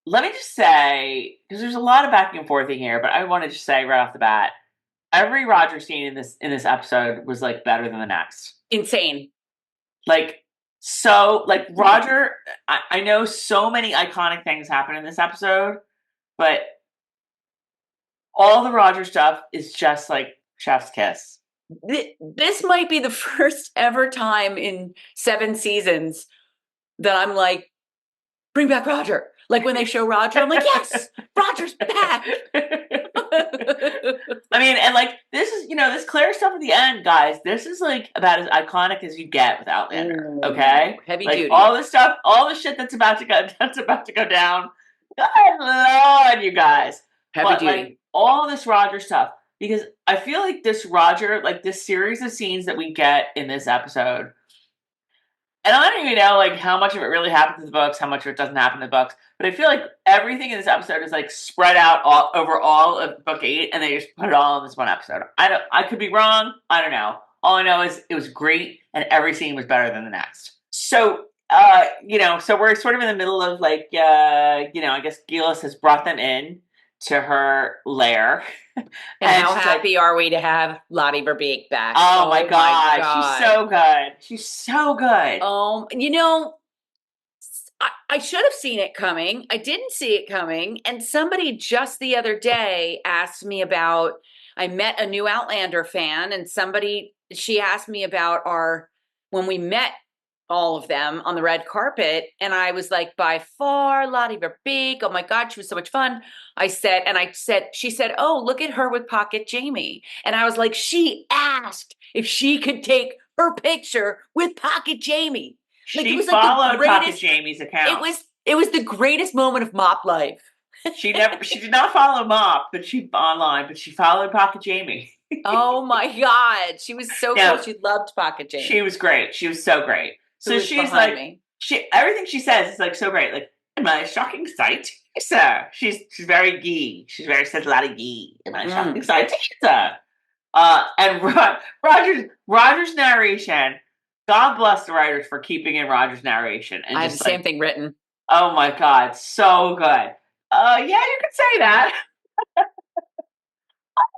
Let me just say, because there's a lot of back and forthing here, but I want to just say right off the bat, every Roger scene in this episode was like better than the next. Insane. Roger, I know so many iconic things happen in this episode, but all the Roger stuff is just like chef's kiss. This might be the first ever time in 7 seasons that I'm like, bring back Roger. Like when they show Roger, I'm like, yes, Roger's back. I mean, and like this is, this Claire stuff at the end, guys. This is like about as iconic as you get with Outlander. Okay, heavy like duty. All this stuff, all the shit that's about to go down. Good Lord, you guys. Heavy duty. Like, all this Roger stuff, because I feel like this Roger, like this series of scenes that we get in this episode. And I don't even know like how much of it really happens in the books, how much of it doesn't happen in the books. But I feel like everything in this episode is like spread out over all of book 8, and they just put it all in this one episode. I could be wrong. I don't know. All I know is it was great, and every scene was better than the next. So, so we're sort of in the middle of like, I guess Geillis has brought them in to her lair. And how happy are we to have Lotte Verbeek back? Oh my God. She's so good. She's so good. I should have seen it coming. I didn't see it coming. And somebody just the other day asked me about, I met a new Outlander fan, and she asked me about when we met all of them on the red carpet. And I was like, by far, Lotte Verbeek. Oh my God, she was so much fun. She said, oh, look at her with Pocket Jamie. And I was like, she asked if she could take her picture with Pocket Jamie. She followed Pocket Jamie's account. It was the greatest moment of MOP life. She did not follow MOP, but she followed Pocket Jamie. Oh my God. She was so cool. She loved Pocket Jamie. She was great. She was so great. So she's like, everything she says is like so great. Like, am I a shocking sight? Sir. She's very gee. She says a lot of gee. Am I a shocking sight? Sir. And Roger's narration. God bless the writers for keeping in Roger's narration. And I have the same thing written. Oh my God, so good. Yeah, you could say that.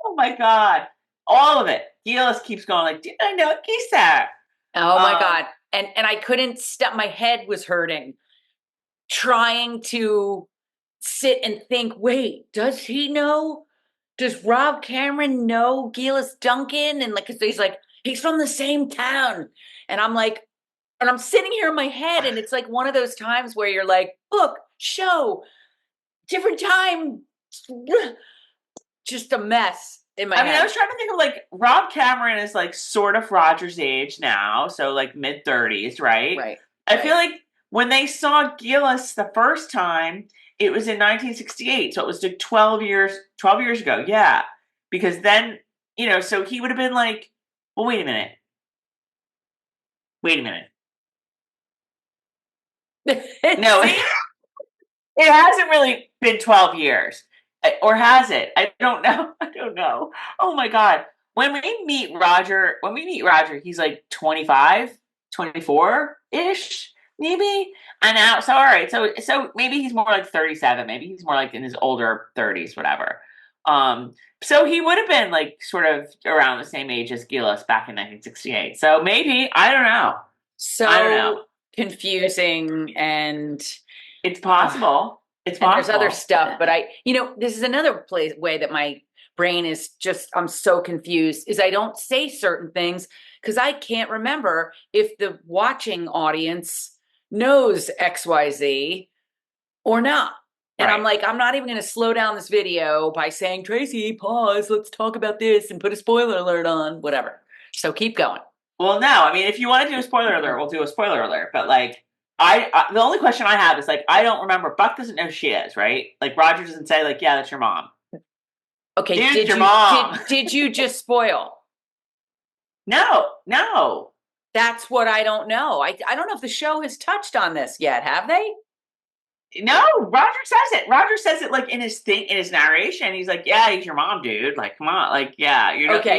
Oh my God, all of it. Geillis keeps going like, did I know Kisa? Oh my God. And I couldn't stop. My head was hurting. Trying to sit and think, wait, does he know? Does Rob Cameron know Geillis Duncan? And like, 'cause he's like, he's from the same town. And I'm like, and I'm sitting here in my head, and it's like one of those times where you're like, book, show, different time, just a mess in my head. I was trying to think of like, Rob Cameron is like sort of Roger's age now, so like mid-30s, right? Right. I feel like when they saw Geillis the first time, it was in 1968, so it was like 12 years ago, yeah. Because then so he would have been like, well, wait a minute. No, See? it hasn't really been 12 years. Or has it? I don't know. Oh my God. When we meet Roger, he's like 25, 24-ish, maybe. And now, so all right, so maybe he's more like 37. Maybe he's more like in his older 30s, whatever. So he would have been like sort of around the same age as Geillis back in 1968. So maybe, I don't know. So confusing, and it's possible. It's and possible. there's other stuff, but this is another way that my brain is just, I'm so confused, is I don't say certain things because I can't remember if the watching audience knows XYZ or not. And Right. I'm like, I'm not even going to slow down this video by saying, Tracey, pause, let's talk about this and put a spoiler alert on, whatever. So keep going. Well, no, I mean, if you want to do a spoiler alert, we'll do a spoiler alert. But like, I the only question I have is like, I don't remember. Buck doesn't know who she is, right? Like, Roger doesn't say like, yeah, that's your mom. Okay, Dude, your mom. Did you just spoil? No. That's what I don't know. I don't know if the show has touched on this yet, have they? No, Roger says it like in his narration. He's like, yeah, he's your mom, dude. Like, come on. Like, yeah.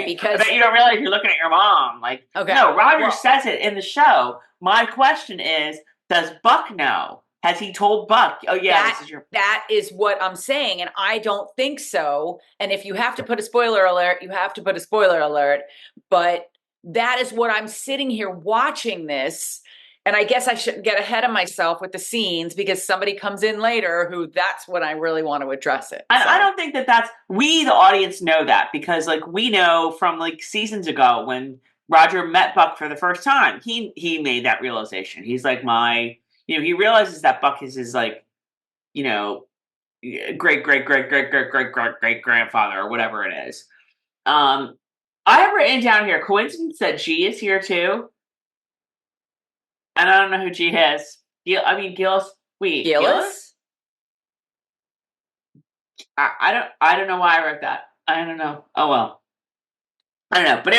Because I bet you don't realize you're looking at your mom. Like, okay. No, Roger says it in the show. My question is, does Buck know? Has he told Buck, oh yeah, this is your... That is what I'm saying, and I don't think so. And if you have to put a spoiler alert, you have to put a spoiler alert. But that is what I'm sitting here watching this. And I guess I shouldn't get ahead of myself with the scenes because somebody comes in later who that's what I really want to address it. And I don't think that's, we, the audience, know that because like we know from like seasons ago when Roger met Buck for the first time, he made that realization. He's like he realizes that Buck is his like, great grandfather or whatever it is. I have written down here, coincidence that G is here too. And I don't know who G is. Geillis. Wait, Geillis? I don't know why I wrote that. I don't know. Oh well. I don't know. But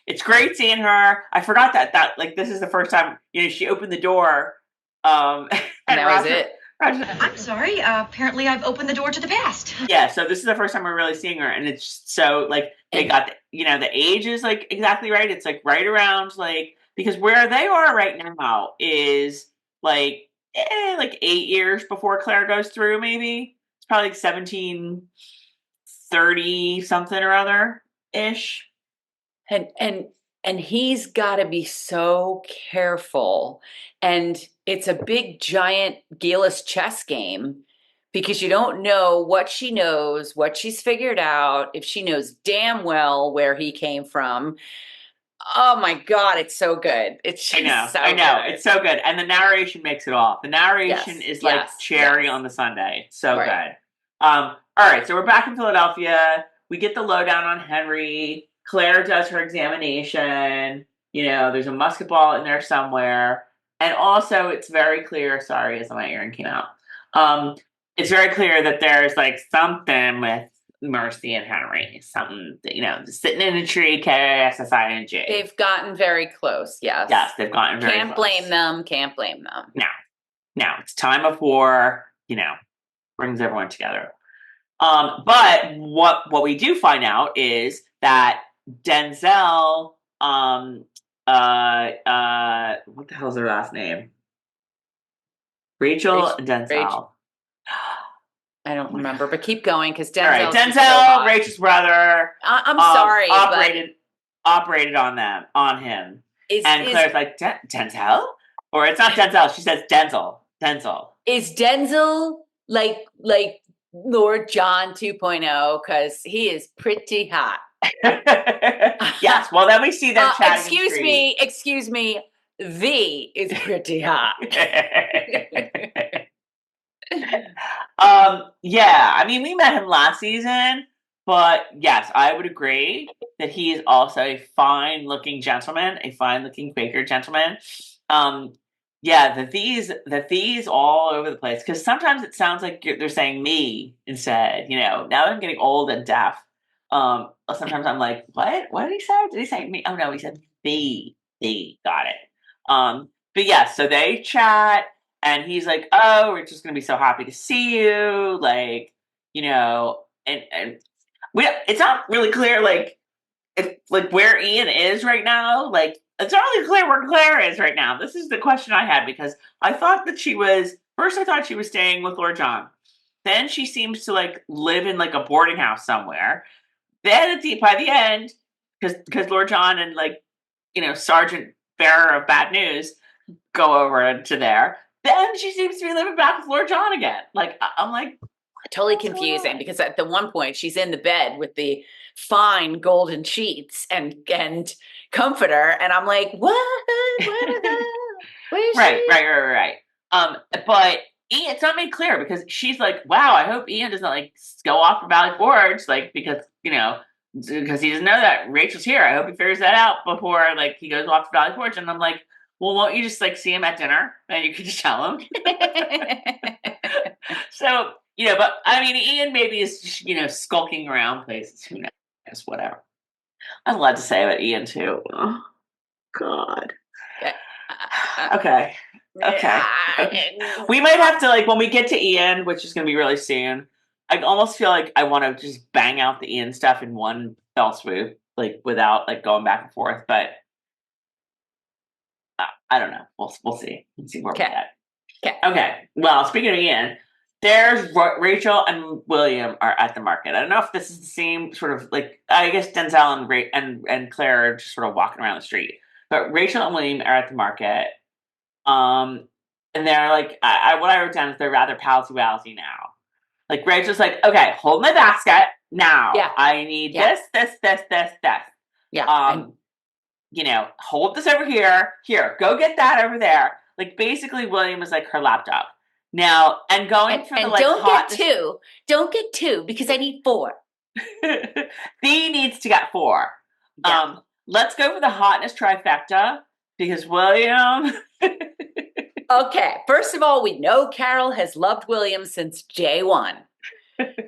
it's great seeing her. I forgot that like this is the first time she opened the door. And that was it. I'm sorry. Apparently, I've opened the door to the past. Yeah. So this is the first time we're really seeing her, and it's so like they got the age is like exactly right. It's like right around like. Because where they are right now is like 8 years before Claire goes through, maybe. It's probably like 1730 something or other ish. And he's got to be so careful. And it's a big giant Geillis chess game because you don't know what she knows, what she's figured out, if she knows damn well where he came from. Oh my God, it's so good. I know. It's so good. And the narration makes it all. The narration is like cherry on the sundae. It's so good. All right, so we're back in Philadelphia. We get the lowdown on Henry. Claire does her examination. There's a musket ball in there somewhere. And also it's very clear, sorry, as my earring came out. It's very clear that there's like something with Mercy and Henry, something, sitting in a tree, K-I-S-S-I-N-G. They've gotten very close, yes. Yes, they've gotten very close. Can't blame them. No, it's time of war, brings everyone together. But what we do find out is that Denzel, what the hell's her last name? Rachel Denzel. I don't remember, but keep going because Denzel. All right, Denzel, Rachel's brother. I'm sorry, operated on him, and Claire's like Denzel, or it's not Denzel. She says Denzel. Is Denzel like Lord John 2.0 because he is pretty hot? Yes. Well, then we see them chatting. Excuse me. V is pretty hot. Yeah, we met him last season, but yes, I would agree that he is also a fine-looking gentleman, a fine-looking Quaker gentleman. Yeah, the these all over the place, because sometimes it sounds like they're saying me instead, now I'm getting old and deaf. Sometimes I'm like, what did he say? Did he say me? Oh no, he said they got it. But yeah, so they chat and he's like, oh, we're just gonna be so happy to see you. Like, and it's not really clear, like, where Ian is right now. Like, it's not really clear where Claire is right now. This is the question I had, because I thought that I thought she was staying with Lord John. Then she seems to like live in like a boarding house somewhere. Then by the end, because Lord John and like, Sergeant Bearer of Bad News go over to there. Then she seems to be living back with Lord John again. Like, I'm like, totally confusing, because at the one point she's in the bed with the fine golden sheets and comforter, and I'm like, what? Where is she? Right. But Ian, it's not made clear, because she's like, wow, I hope Ian doesn't like go off for Valley Forge, like, because he doesn't know that Rachel's here. I hope he figures that out before like he goes off to Valley Forge. And I'm like, well, won't you just like see him at dinner and you can just tell him? So, but I mean, Ian maybe is just, skulking around places. Who knows? Whatever. I'm allowed to say about Ian too. Oh, God. Okay. We might have to, like, when we get to Ian, which is going to be really soon, I almost feel like I want to just bang out the Ian stuff in one fell swoop, like, without like going back and forth. But I don't know. We'll see. Let's see where we're at. Okay. Well, speaking of Ian, there's Rachel and William are at the market. I don't know if this is the same sort of, like, I guess Denzel and Claire are just sort of walking around the street, but Rachel and William are at the market. And they're like, what I wrote down is they're rather palsy-walsy now. Like, Rachel's like, okay, hold my basket now. Yeah. I need this. Yeah. Hold this over here. Here, go get that over there. Like, basically, William is like her lapdop. Now, and going for the, like, don't get two, because I need 4. Thee needs to get 4. Yeah. Let's go for the hotness trifecta, because William... Okay, first of all, we know Carol has loved William since J1.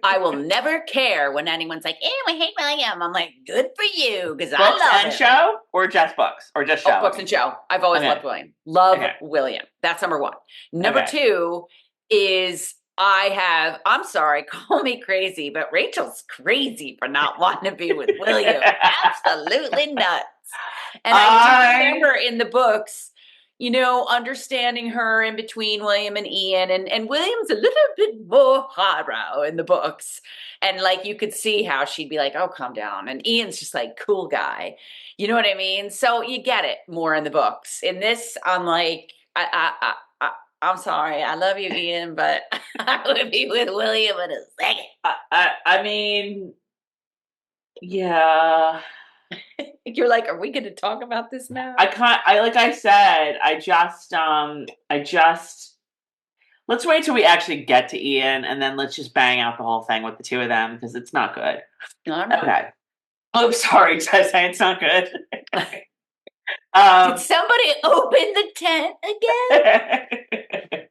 I will never care when anyone's like, I hate William. I'm like, good for you, because I love him. Books and show, or just books? Or just show? Books and show. I've always loved William. William. That's number 1. Number 2 is I'm sorry, call me crazy, but Rachel's crazy for not wanting to be with William. Absolutely nuts. And I do remember in the books, understanding her in between William and Ian, and William's a little bit more highbrow in the books. And like, you could see how she'd be like, oh, calm down. And Ian's just like, cool guy. You know what I mean? So you get it more in the books. In this, I'm like, I'm sorry. I love you, Ian, but I would be with William in a second. I mean, yeah. You're like, are we going to talk about this now? Like I said, let's wait till we actually get to Ian, and then let's just bang out the whole thing with the two of them, because it's not good. All right. Okay. Oh, sorry, did I say it's not good? Did somebody open the tent again?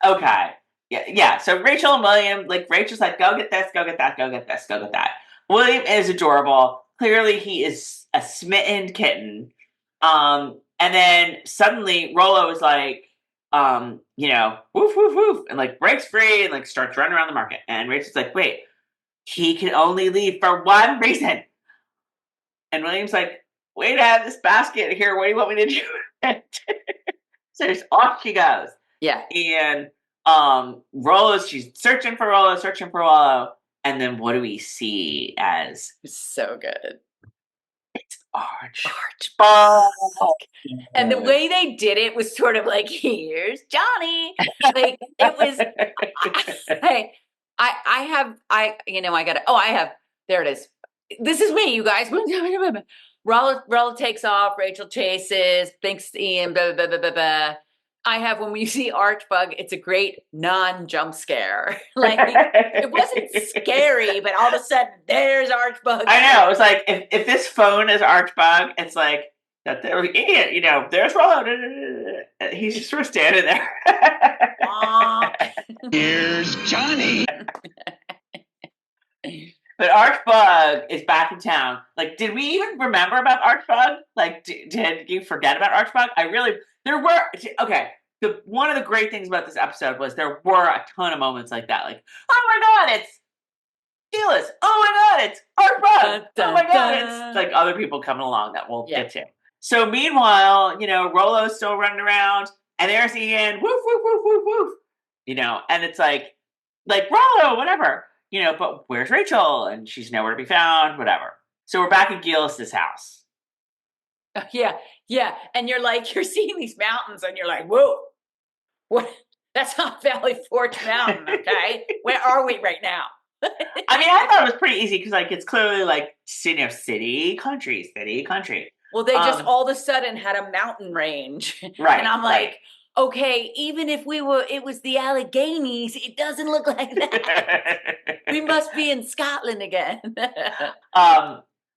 Okay. Yeah. So Rachel and William, like, Rachel's like, go get this, go get that, go get this, go get that. William is adorable. Clearly, he is a smitten kitten. And then suddenly Rollo is like, woof, woof, woof, and like breaks free and like starts running around the market. And Rachel's like, wait, he can only leave for one reason. And William's like, wait, I have this basket here. What do you want me to do? So off she goes. Yeah. And she's searching for Rollo. And then what do we see as... So good. It's Archibald. Oh. And the way they did it was sort of like, here's Johnny. Like, it was... There it is. This is me, you guys. Rollo takes off. Rachel chases. Thinks Ian, blah, blah, blah, blah, blah. I have, when we see Archbug, it's a great non-jump scare. Like, it wasn't scary, but all of a sudden, there's Archbug. I know. It's like, if this phone is Archbug, it's like, Ian, there's Rollo. He's just sort of standing there. Here's Johnny. But Archbug is back in town. Like, did we even remember about Archbug? Like, did you forget about Archbug? One of the great things about this episode was there were a ton of moments like that. Like, oh my God, it's Geillis. Oh my God, it's Archbug. Oh my God, it's like other people coming along that we'll get to. So meanwhile, Rolo's still running around, and there's Ian. Woof, woof, woof, woof, woof. And it's like Rolo, whatever. But where's Rachel? And she's nowhere to be found, whatever. So we're back at Geillis' house. Yeah. And you're seeing these mountains and you're like, whoa, what? That's not Valley Forge Mountain, okay? Where are we right now? I mean, I thought it was pretty easy because, it's clearly, city, country. Well, they just all of a sudden had a mountain range. Right. And I'm like, okay, even if it was the Alleghenies, it doesn't look like that. We must be in Scotland again.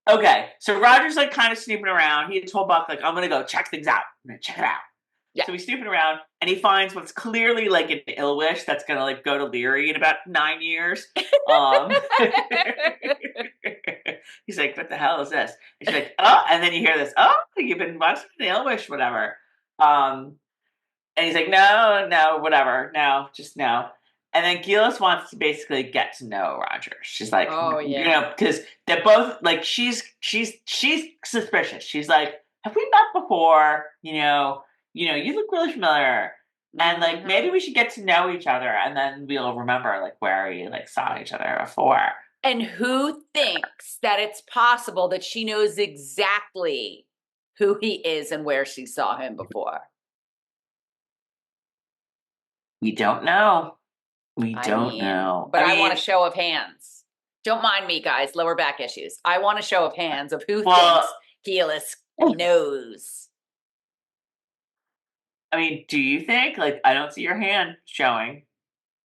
Okay, so Roger's kind of snooping around. He told Buck I'm gonna go check things out. I'm gonna check it out. Yeah. So he's snooping around and he finds what's clearly an ill wish that's gonna go to Leary in about 9 years. He's like, what the hell is this? And she's like, oh, and then you hear this, oh, you've been watching the ill wish, whatever. And he's like, no, whatever, no, just no. And then Geillis wants to basically get to know Roger. She's like, oh yeah, because they're both she's suspicious. She's like, have we met before? You look really familiar, and maybe we should get to know each other, and then we'll remember where we saw each other before. And who thinks that it's possible that she knows exactly who he is and where she saw him before? We don't know. We don't know. But I want a show of hands. Don't mind me, guys. Lower back issues. I want a show of hands of who thinks Geillis knows. I mean, do you think? I don't see your hand showing.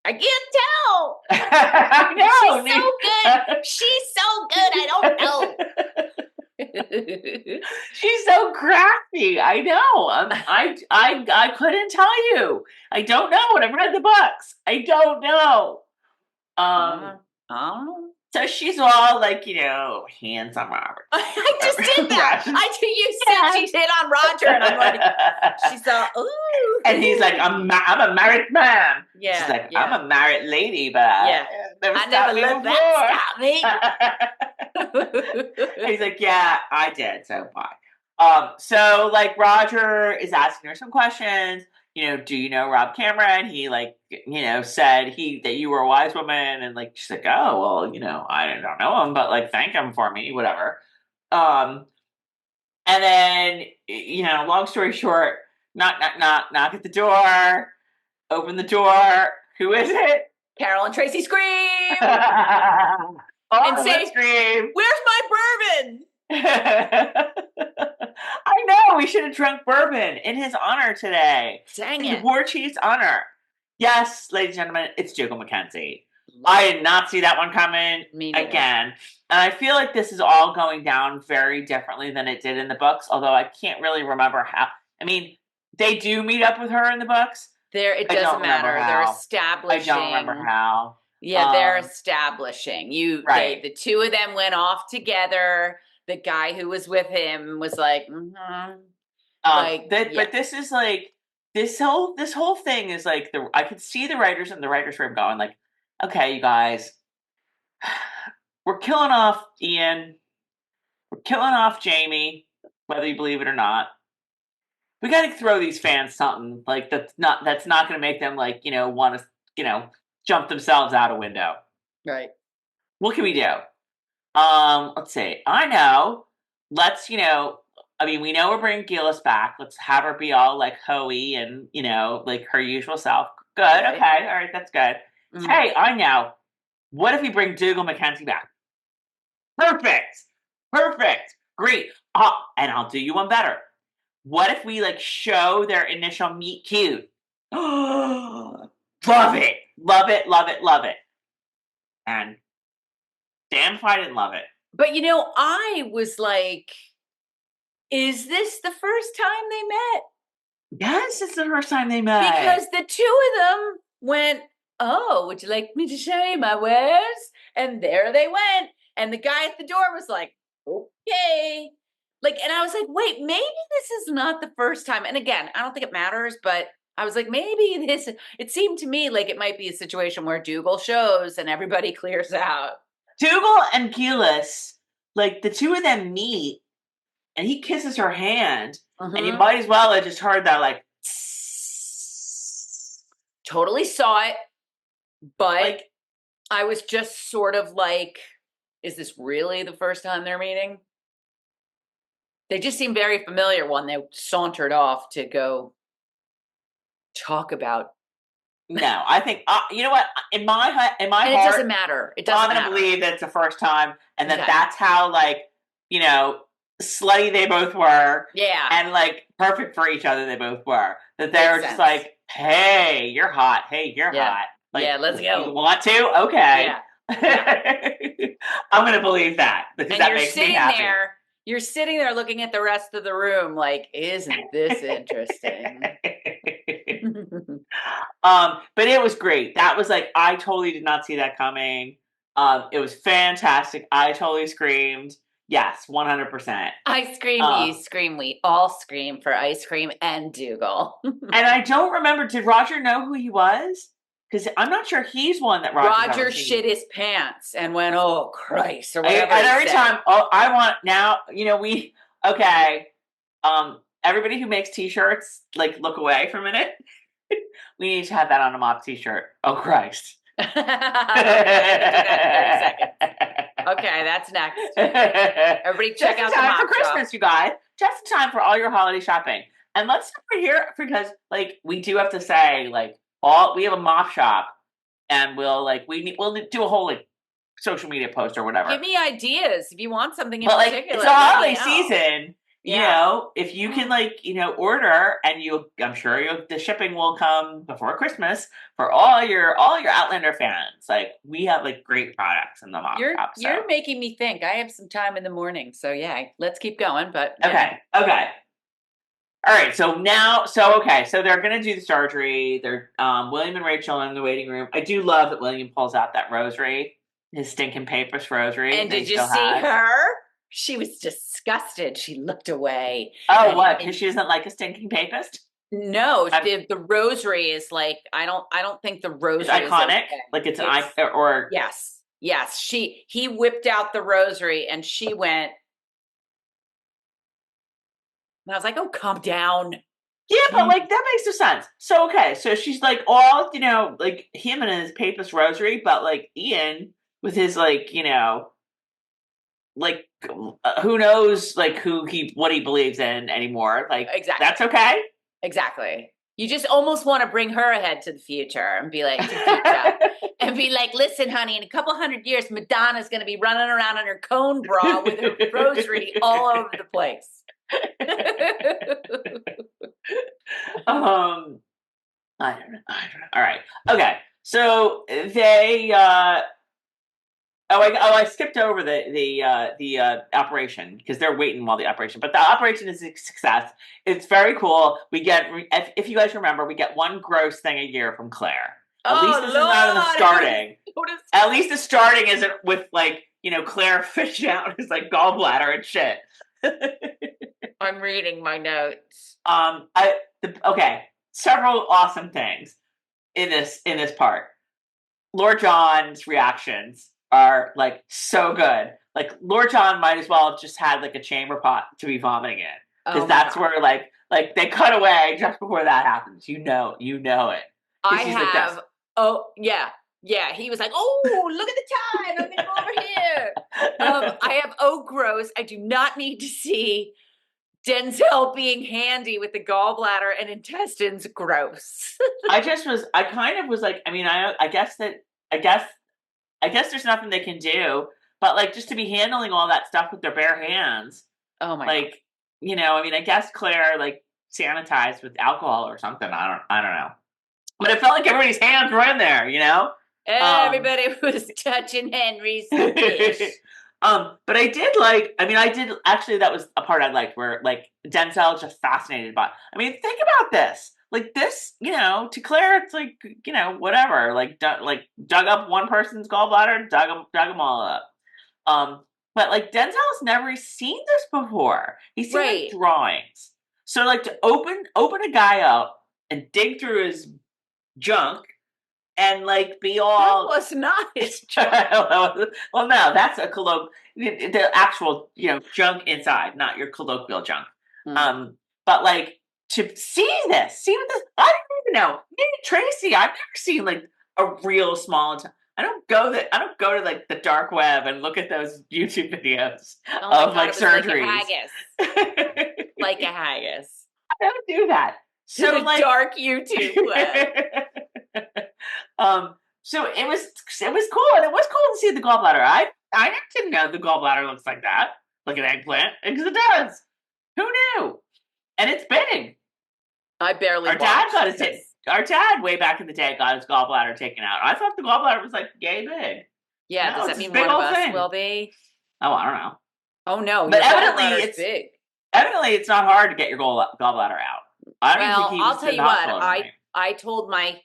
I can't tell. I know. She's so good. She's so good. I don't know. She's so crafty. I know. I couldn't tell you. I don't know. I've read the books. I don't know. So she's all hands on Robert. I just did that. You said she hit on Roger, and I'm like, she's all ooh. And he's like, I'm a married man. Yeah. She's like, I'm a married lady, but I never let that stop me. He's like, yeah, I did. So bye. So Roger is asking her some questions. Do you know Rob Cameron? He said that you were a wise woman, and she's like, oh well, I don't know him, but thank him for me, whatever. And then long story short, knock at the door, open the door. Who is it? Carol and Tracey scream and say, scream. Where's my bourbon? I know, we should have drunk bourbon in his honor today. Dang it. The war chief's honor. Yes, ladies and gentlemen, it's Dougal Mackenzie. I did not see that one coming again. And I feel like this is all going down very differently than it did in the books, although I can't really remember how. I mean, they do meet up with her in the books. It doesn't matter. They're establishing. I don't remember how. Yeah, they're establishing. Right. The two of them went off together. The guy who was with him was like, But this is this whole thing is I could see the writers in the writers' room going okay, you guys, we're killing off Ian, we're killing off Jamie, whether you believe it or not. We got to throw these fans something that's not going to make them want to jump themselves out a window. Right. What can we do? Let's see. I know. Let's, we know we're bringing Geillis back. Let's have her be all hoey and, her usual self. Good. Right. Okay. All right. That's good. Mm-hmm. Hey, I know. What if we bring Dougal Mackenzie back? Perfect. Great. And I'll do you one better. What if we show their initial meet cute? Love it. And damn if I didn't love it. But I was like, is this the first time they met? Yes, it's the first time they met. Because the two of them went, oh, would you like me to show you my wares? And there they went. And the guy at the door was like, okay. Like, and I was like, wait, maybe this is not the first time. And again, I don't think it matters, but I was like, maybe it seemed to me like it might be a situation where Dougal shows and everybody clears out. Dougal and Geillis, like the two of them meet and he kisses her hand and you might as well have just heard that like totally saw it, but like, I was just sort of like, is this really the first time they're meeting? They just seemed very familiar when they sauntered off to go talk about. No, I think you know what, in my heart, it doesn't matter. It doesn't matter. I'm gonna believe that it's the first time, and that that's how, like, you know, slutty they both were. Yeah, and like perfect for each other they both were. That they were just like, hey, you're hot. Hey, you're hot. Like, yeah, let's go. You want to? Okay. Yeah. I'm gonna believe that because that makes me happy. You're sitting there looking at the rest of the room like, isn't this interesting? But it was great. That was like, I totally did not see that coming. It was fantastic. I totally screamed. Yes, 100%. I scream, you scream, we all scream for ice cream and Dougal. And I don't remember, did Roger know who he was? Because I'm not sure he's one that Roger shit his pants and went, oh, Christ, or whatever. And every time, I want, now, you know, everybody who makes t-shirts, like, look away for a minute. We need to have that on a MOP t-shirt. Oh, Christ. Okay, that's next. Everybody check out the MOP for Christmas, shop. You guys. Just in time for all your holiday shopping. And let's start here because, like, we do have to say, like, we have a MOP shop, and we'll do a whole like social media post or whatever. Give me ideas if you want something in particular. Like, it's a holiday season. Yeah. You know, if you can, like, you know, order, and I'm sure the shipping will come before Christmas for all your Outlander fans. Like, we have like great products in the MOP shop. So. You're making me think. I have some time in the morning, so yeah, let's keep going. But okay. All right, so they're going to do the surgery. They're William and Rachel in the waiting room. I do love that William pulls out that rosary, his stinking papist rosary. And did you see her? She was disgusted. She looked away. Oh, what? Because she doesn't like a stinking papist? No, the rosary is like, I don't think the rosary is iconic. Like it's an icon, or yes. He whipped out the rosary and she went. And I was like, oh, calm down. Yeah, but like that makes no sense. So, okay, so she's like all, you know, like him and his papist rosary, but like Ian with his, like, you know, like who knows, like what he believes in anymore. Like, exactly. That's okay. Exactly. You just almost want to bring her ahead to the future and be like, and be like, listen, honey, in a couple 100 years, Madonna's going to be running around in her cone bra with her rosary all over the place. I don't know. All right. Okay. So they I skipped over the operation because they're waiting while the operation. But the operation is a success. It's very cool. We get, if you guys remember, we get one gross thing a year from Claire. At least this is not in the starting. At least the starting isn't with, like, you know, Claire fishing out his, like, gallbladder and shit. I'm reading my notes. Okay, several awesome things in this part. Lord John's reactions are, like, so good. Like, Lord John might as well have just had, like, a chamber pot to be vomiting in, because that's where, like they cut away just before that happens. You know it. I have. Like, oh yeah. He was like, oh, look at the time. I'm gonna go over here. I have, oh, gross. I do not need to see Denzel being handy with the gallbladder and intestines. Gross. I kind of was like, I mean, I guess there's nothing they can do, but, like, just to be handling all that stuff with their bare hands. Oh my God. You know, I mean, I guess Claire, like, sanitized with alcohol or something. I don't know. But it felt like everybody's hands were in there, you know? Everybody was touching Henry's fish. But I did actually, that was a part I liked, where, like, Denzel just fascinated by. I mean, think about this. Like, this, you know, to Claire, it's like, you know, whatever. Like, dug up one person's gallbladder, dug them all up. But like Denzel's never seen this before. He's seen like drawings. So like to open a guy up and dig through his junk and like be all That was not his junk. Well, no, that's a the actual, junk inside, not your colloquial junk. But like to see what this, I don't even know. Maybe Tracey, I've never seen like a real small. I don't go to like the dark web and look at those YouTube videos of like surgeries. Like a haggis. I don't do that. So the like, dark YouTube web. So it was cool, and it was cool to see the gallbladder. I didn't know the gallbladder looks like that, like an eggplant, because it does. Who knew? And it's big. I barely. Our dad, way back in the day, got his gallbladder taken out. I thought the gallbladder was like yay big. Yeah, does that mean one of us will be? Oh, I don't know. Oh no, but evidently it's big. Evidently, it's not hard to get your gallbladder out. I'll tell you what. I told my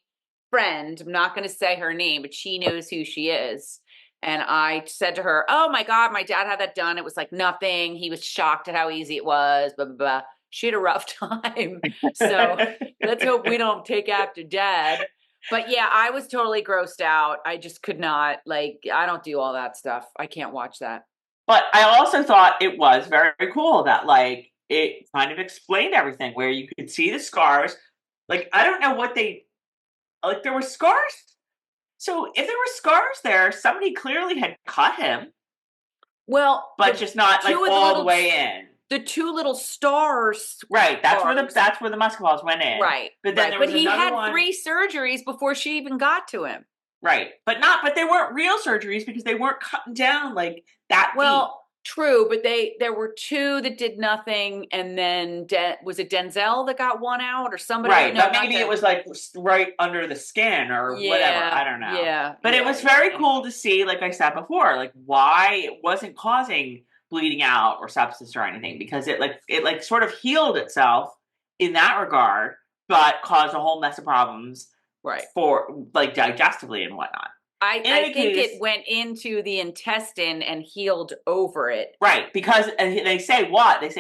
friend, I'm not going to say her name, but she knows who she is. And I said to her, "Oh my God, my dad had that done. It was like nothing. He was shocked at how easy it was, blah, blah, blah." She had a rough time. So let's hope we don't take after dad. But yeah, I was totally grossed out. I just could not, I don't do all that stuff. I can't watch that. But I also thought it was very cool that it kind of explained everything, where you could see the scars. Like, I don't know what there were scars. So if there were scars there, somebody clearly had cut him. Well, but just not all the way in. The two little stars. Right. That's where the muscle balls went in. Right. But then there was he had 3 surgeries before she even got to him. Right. But they weren't real surgeries because they weren't cutting down like that deep. True, but there were 2 that did nothing, and then was it Denzel that got one out, or somebody? Right, but maybe it was like right under the skin or whatever. I don't know. Yeah, but it was very cool to see, like I said before, like why it wasn't causing bleeding out or sepsis or anything, because it sort of healed itself in that regard, but caused a whole mess of problems, right? For like digestively and whatnot. I think it went into the intestine and healed over it. Right, because they say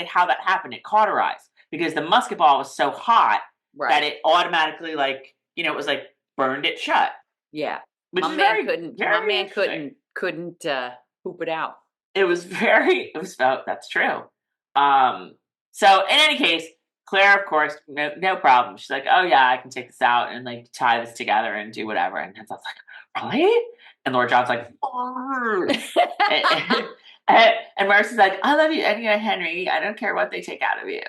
how that happened. It cauterized because the musket ball was so hot that it automatically it was like burned it shut. Yeah, which my man couldn't poop it out. That's true. So in any case, Claire, of course, no problem. She's like, "Oh yeah, I can take this out and like tie this together and do whatever." And Denzel's like, "Really?" And Lord John's like, and Mercy's like, "I love you anyway, Henry. I don't care what they take out of you."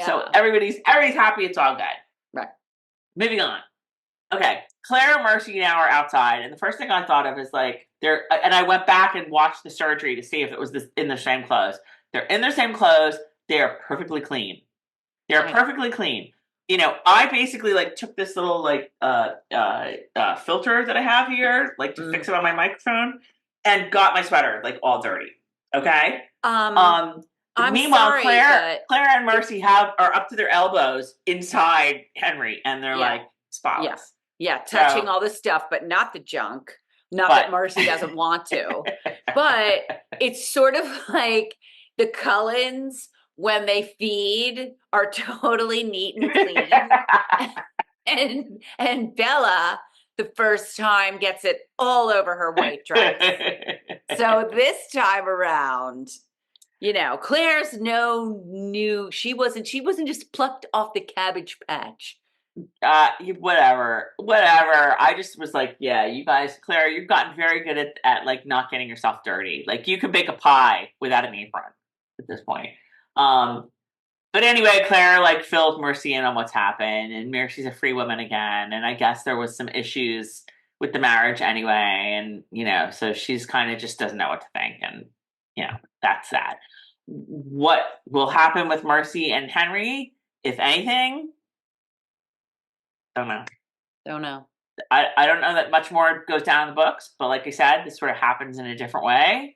So everybody's happy. It's all good. Right. Moving on. Okay, Claire and Mercy now are outside, and the first thing I thought of is and I went back and watched the surgery to see if it was in the same clothes. They're in their same clothes. They are perfectly clean. They're perfectly clean. I basically took this little filter that I have here, to fix it on my microphone, and got my sweater all dirty. Okay. Meanwhile, Claire and Mercy are up to their elbows inside Henry, and they're spotless. Yeah, touching all the stuff, but not the junk. Not that Mercy doesn't want to, but it's sort of like the Cullens when they feed are totally neat and clean. and Bella, the first time, gets it all over her white dress. So this time around, Claire's she wasn't just plucked off the Cabbage Patch. Whatever. I just was like, yeah, you guys, Claire, you've gotten very good at not getting yourself dirty. You could bake a pie without an apron at this point. But anyway, Claire fills Mercy in on what's happened, and Mercy's a free woman again, and I guess there was some issues with the marriage anyway, and so she's kind of just doesn't know what to think, and that's that. What will happen with Mercy and Henry, if anything? Don't know. I don't know that much more goes down in the books, but like I said, this sort of happens in a different way.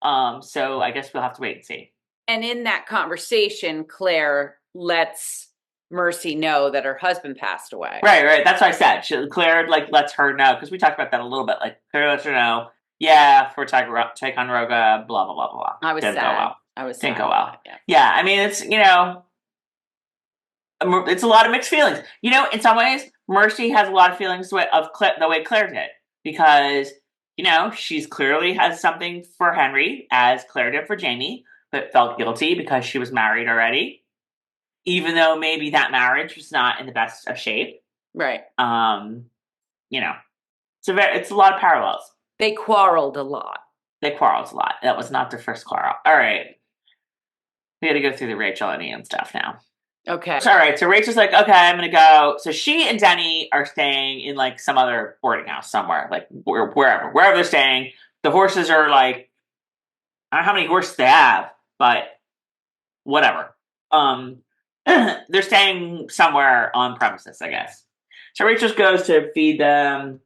So I guess we'll have to wait and see. And in that conversation, Claire lets Mercy know that her husband passed away. Right. That's what I said. Claire lets her know, because we talked about that a little bit. Claire lets her know Yeah, for Ticonderoga, blah blah blah blah. I was Didn't sad. go well. I was Didn't sad. go well. Yeah. Yeah, I mean, it's it's a lot of mixed feelings. In some ways, Mercy has a lot of feelings of the way Claire did, because she's clearly has something for Henry, as Claire did for Jamie, but felt guilty because she was married already, even though maybe that marriage was not in the best of shape. Right. It's a lot of parallels. They quarreled a lot. They quarreled a lot. That was not their first quarrel. All right. We got to go through the Rachel and Ian stuff now. Okay. So, all right. So Rachel's like, okay, I'm going to go. So she and Denny are staying in like some other boarding house somewhere, like wherever they're staying. The horses are like, I don't know how many horses they have, but whatever. They're staying somewhere on premises, I guess. So Rachel goes to feed them.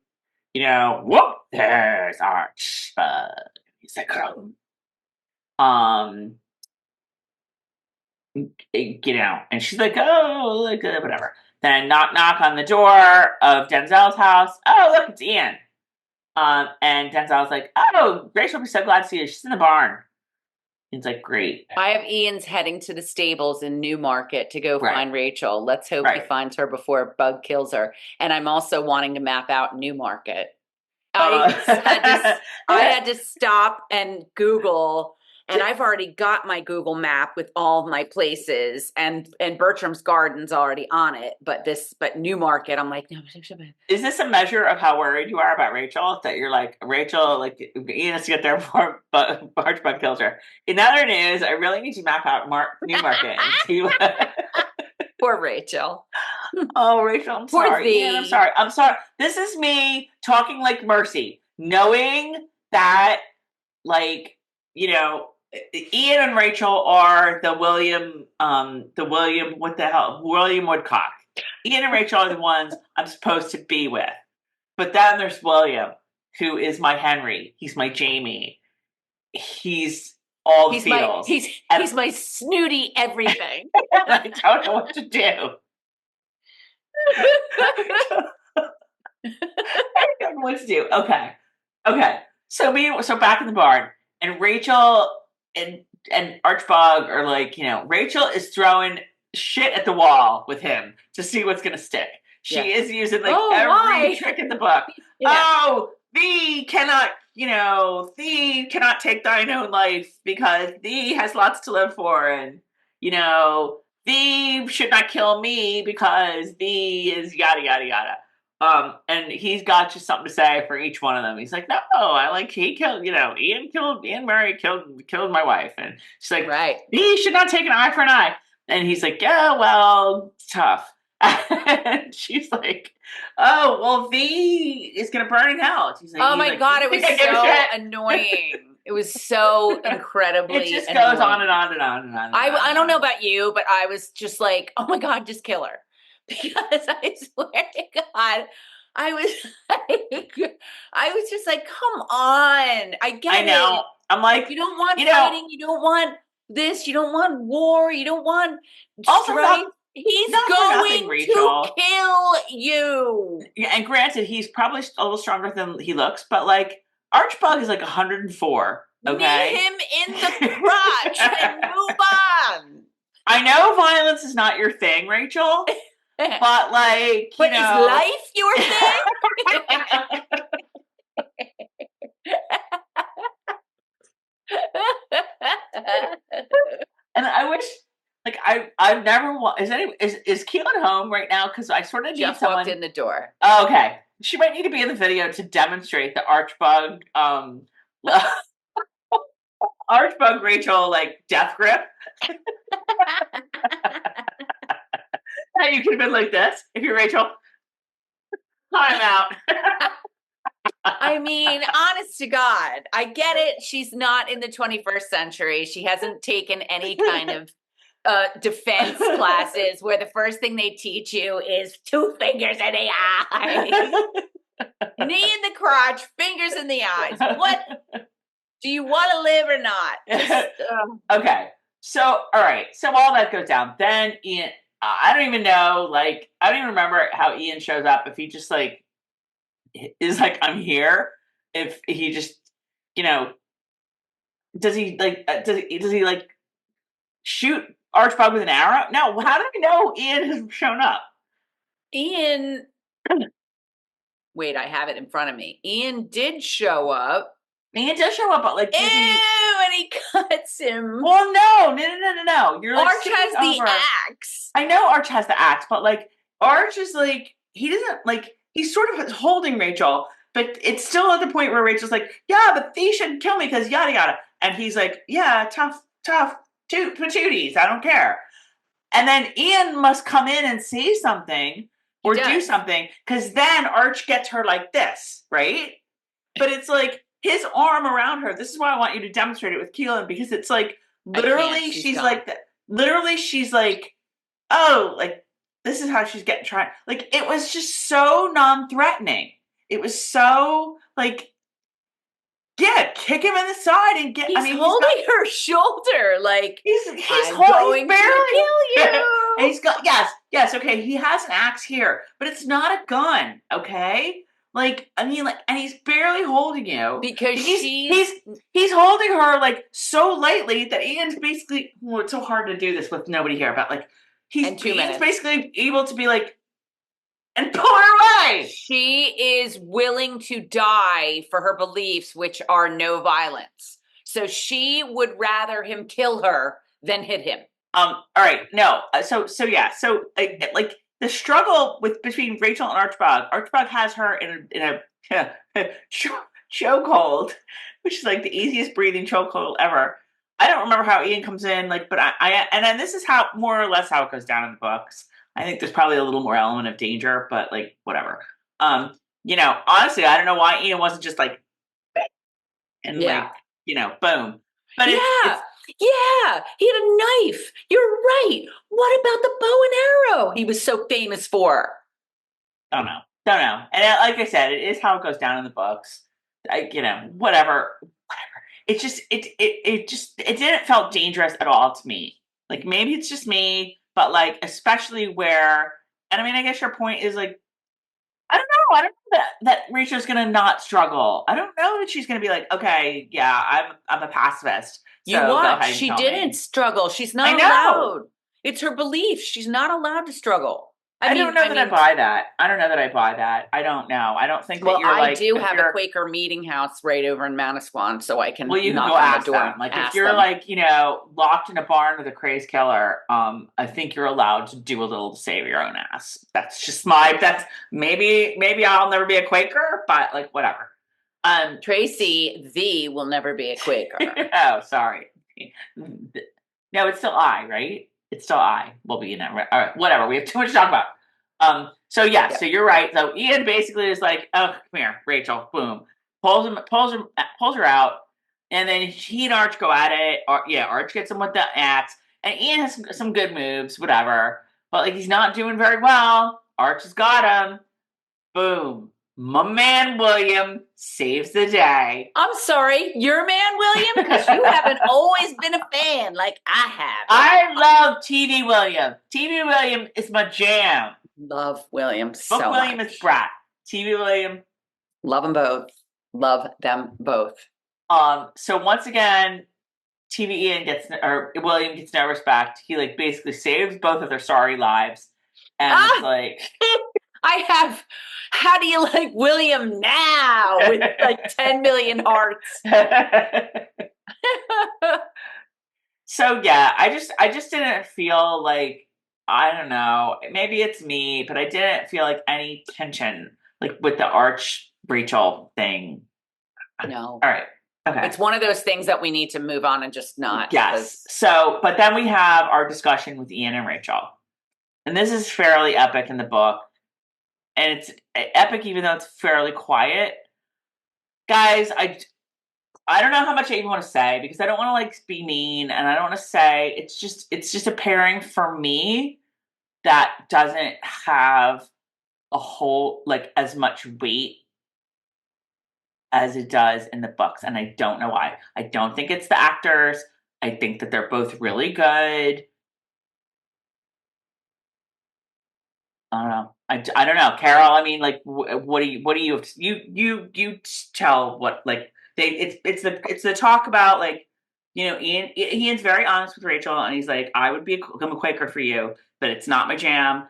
Whoop, there's Archbug. He's like, and she's like, oh, like, whatever. Then knock on the door of Denzel's house. Oh, look, it's Ian. And Denzel's like, oh, Rachel will be so glad to see you. She's in the barn. It's like, great. I have Ian's heading to the stables in Newmarket to go find Rachel. Let's hope he finds her before Bug kills her. And I'm also wanting to map out Newmarket. I had to stop and Google, and I've already got my Google map with all my places, and Bertram's Garden's already on it. But Newmarket, I'm like, no. Is this a measure of how worried you are about Rachel? That you're like, Rachel, like, Ian has to get there before Archbug kills her. In other news, I really need to map out Newmarket and see what. Poor Rachel. Oh, Rachel, I'm sorry. Ian, I'm sorry. This is me talking like Mercy, knowing that, like, Ian and Rachel are the William Woodcock. Ian and Rachel are the ones I'm supposed to be with. But then there's William, who is my Henry. He's my Jamie. He's all the feels. He's my snooty everything. I don't know what to do. I don't know what to do. Okay. So back in the barn, and Rachel and Archbug are like, Rachel is throwing shit at the wall with him to see what's gonna stick. She is using like every trick in the book. Yeah. Oh, thee cannot take thine own life because thee has lots to live for, and thee should not kill me because thee is yada yada yada. And he's got just something to say for each one of them. He's like, no, he killed, Ian Murray killed my wife. And she's like, right, he should not take an eye for an eye. And he's like, yeah, well, it's tough. And she's like, oh, well, V is going to burn in hell. She's like, oh my God, it was so annoying. It was so incredibly It just annoying. goes on and on and on and on. I don't know about you, but I was just like, oh my God, just kill her. Because I swear to God, I was just like, come on. I get it. I know. I'm like, you don't want fighting. You don't want this. You don't want war. You don't want strife. He's going to kill you. Yeah, and granted, he's probably a little stronger than he looks, but like Archbug is like 104. Okay, knee him in the crotch and move on. I know violence is not your thing, Rachel. But like, is life your thing? And I wish, like, I've never is Keelan home right now? Because I sort of need someone. Walked in the door. Oh, okay, she might need to be in the video to demonstrate the Archbug, Archbug Rachel like death grip. You could have been like this if you're Rachel. I'm out. I mean, honest to God, I get it. She's not in the 21st century. She hasn't taken any kind of defense classes where the first thing they teach you is 2 fingers in the eye, knee in the crotch, fingers in the eyes. What? Do you want to live or not? Okay. So, all right. So all that goes down. Then Ian. I don't even know, like, I don't even remember how Ian shows up. If he just, like, is like, I'm here. If he just, you know, does he like shoot Archibald with an arrow? No, how do we know Ian has shown up? Ian, wait, I have it in front of me. Ian did show up. Ian does show up, but like, Ew, and he cuts him. Well, no. You're like, Arch has the over. axe. I know Arch has the axe, but like, Arch is like, he doesn't like, he's sort of holding Rachel, but it's still at the point where Rachel's like, yeah, but they shouldn't kill me because yada yada. And he's like, yeah, tough, patooties, I don't care. And then Ian must come in and say something or do something, because then Arch gets her like this, right? But it's like his arm around her. This is why I want you to demonstrate it with Keelan, because it's like literally she's like, oh, like this is how she's getting tried. Like it was just so non-threatening. It was so like, yeah, kick him in the side and get. He's holding her shoulder, like he's going to kill you. And he's got yes. Okay, he has an axe here, but it's not a gun. Okay, like I mean, like, and he's barely holding you because he's holding her like so lightly that Ian's basically. Well, it's so hard to do this with nobody here, but like Ian's basically able to be like. And pull her away. She is willing to die for her beliefs, which are no violence. So she would rather him kill her than hit him. All right. No. So like the struggle between Rachel and Archibald. Archibald has her in a chokehold, which is like the easiest breathing chokehold ever. I don't remember how Ian comes in, like, but and then this is how more or less how it goes down in the books. I think there's probably a little more element of danger, but like whatever. Honestly, I don't know why Ian wasn't just like, and like, boom. But yeah, he had a knife. You're right. What about the bow and arrow he was so famous for? Don't know. And like I said, it is how it goes down in the books. Whatever. It didn't felt dangerous at all to me. Like maybe it's just me. But like, especially where, and I mean, I guess your point is like, I don't know that Rachel's gonna not struggle. I don't know that she's gonna be like, okay, yeah, I'm a pacifist. So you watch, she didn't struggle. She's not allowed. It's her belief. She's not allowed to struggle. I don't know that I buy that. I don't know. I don't think that you're like. I do have a Quaker meeting house right over in Manasquan, so I can. Well, you can go ask them. Like if you're like, locked in a barn with a crazed killer, I think you're allowed to do a little to save your own ass. That's just maybe I'll never be a Quaker, but like whatever. Tracey will never be a Quaker. Oh, sorry. No, it's still I, right? It's still I. We'll be in that. All right, whatever. We have too much to talk about. So you're right. So Ian basically is like, oh, come here, Rachel. Boom, pulls her out, and then he and Arch go at it. Arch gets him with the axe, and Ian has some good moves, whatever. But like he's not doing very well. Arch has got him. Boom. My man William saves the day. I'm sorry, your man William? Because you haven't always been a fan like I have. I love TV William. TV William is my jam. Love William so Book William much. is brat. TV William. Love them both. Love them both. So once again, William gets no respect. He like basically saves both of their sorry lives. And it's like how do you like William now with like 10 million hearts? So yeah, I just didn't feel like, I don't know, maybe it's me, but I didn't feel like any tension like with the Arch Rachel thing. No. All right. Okay. It's one of those things that we need to move on and just not. Yes. So, but then we have our discussion with Ian and Rachel. And this is fairly epic in the book. And it's epic even though it's fairly quiet. Guys, I don't know how much I even want to say because I don't want to like be mean and I don't want to say it's just a pairing for me that doesn't have a whole like as much weight as it does in the books, and I don't know why. I don't think it's the actors. I think that they're both really good. I don't know. I don't know, Carol. I mean, like, what do you tell what like it's the talk about like, you know, Ian's very honest with Rachel, and he's like, I would become a Quaker for you, but it's not my jam.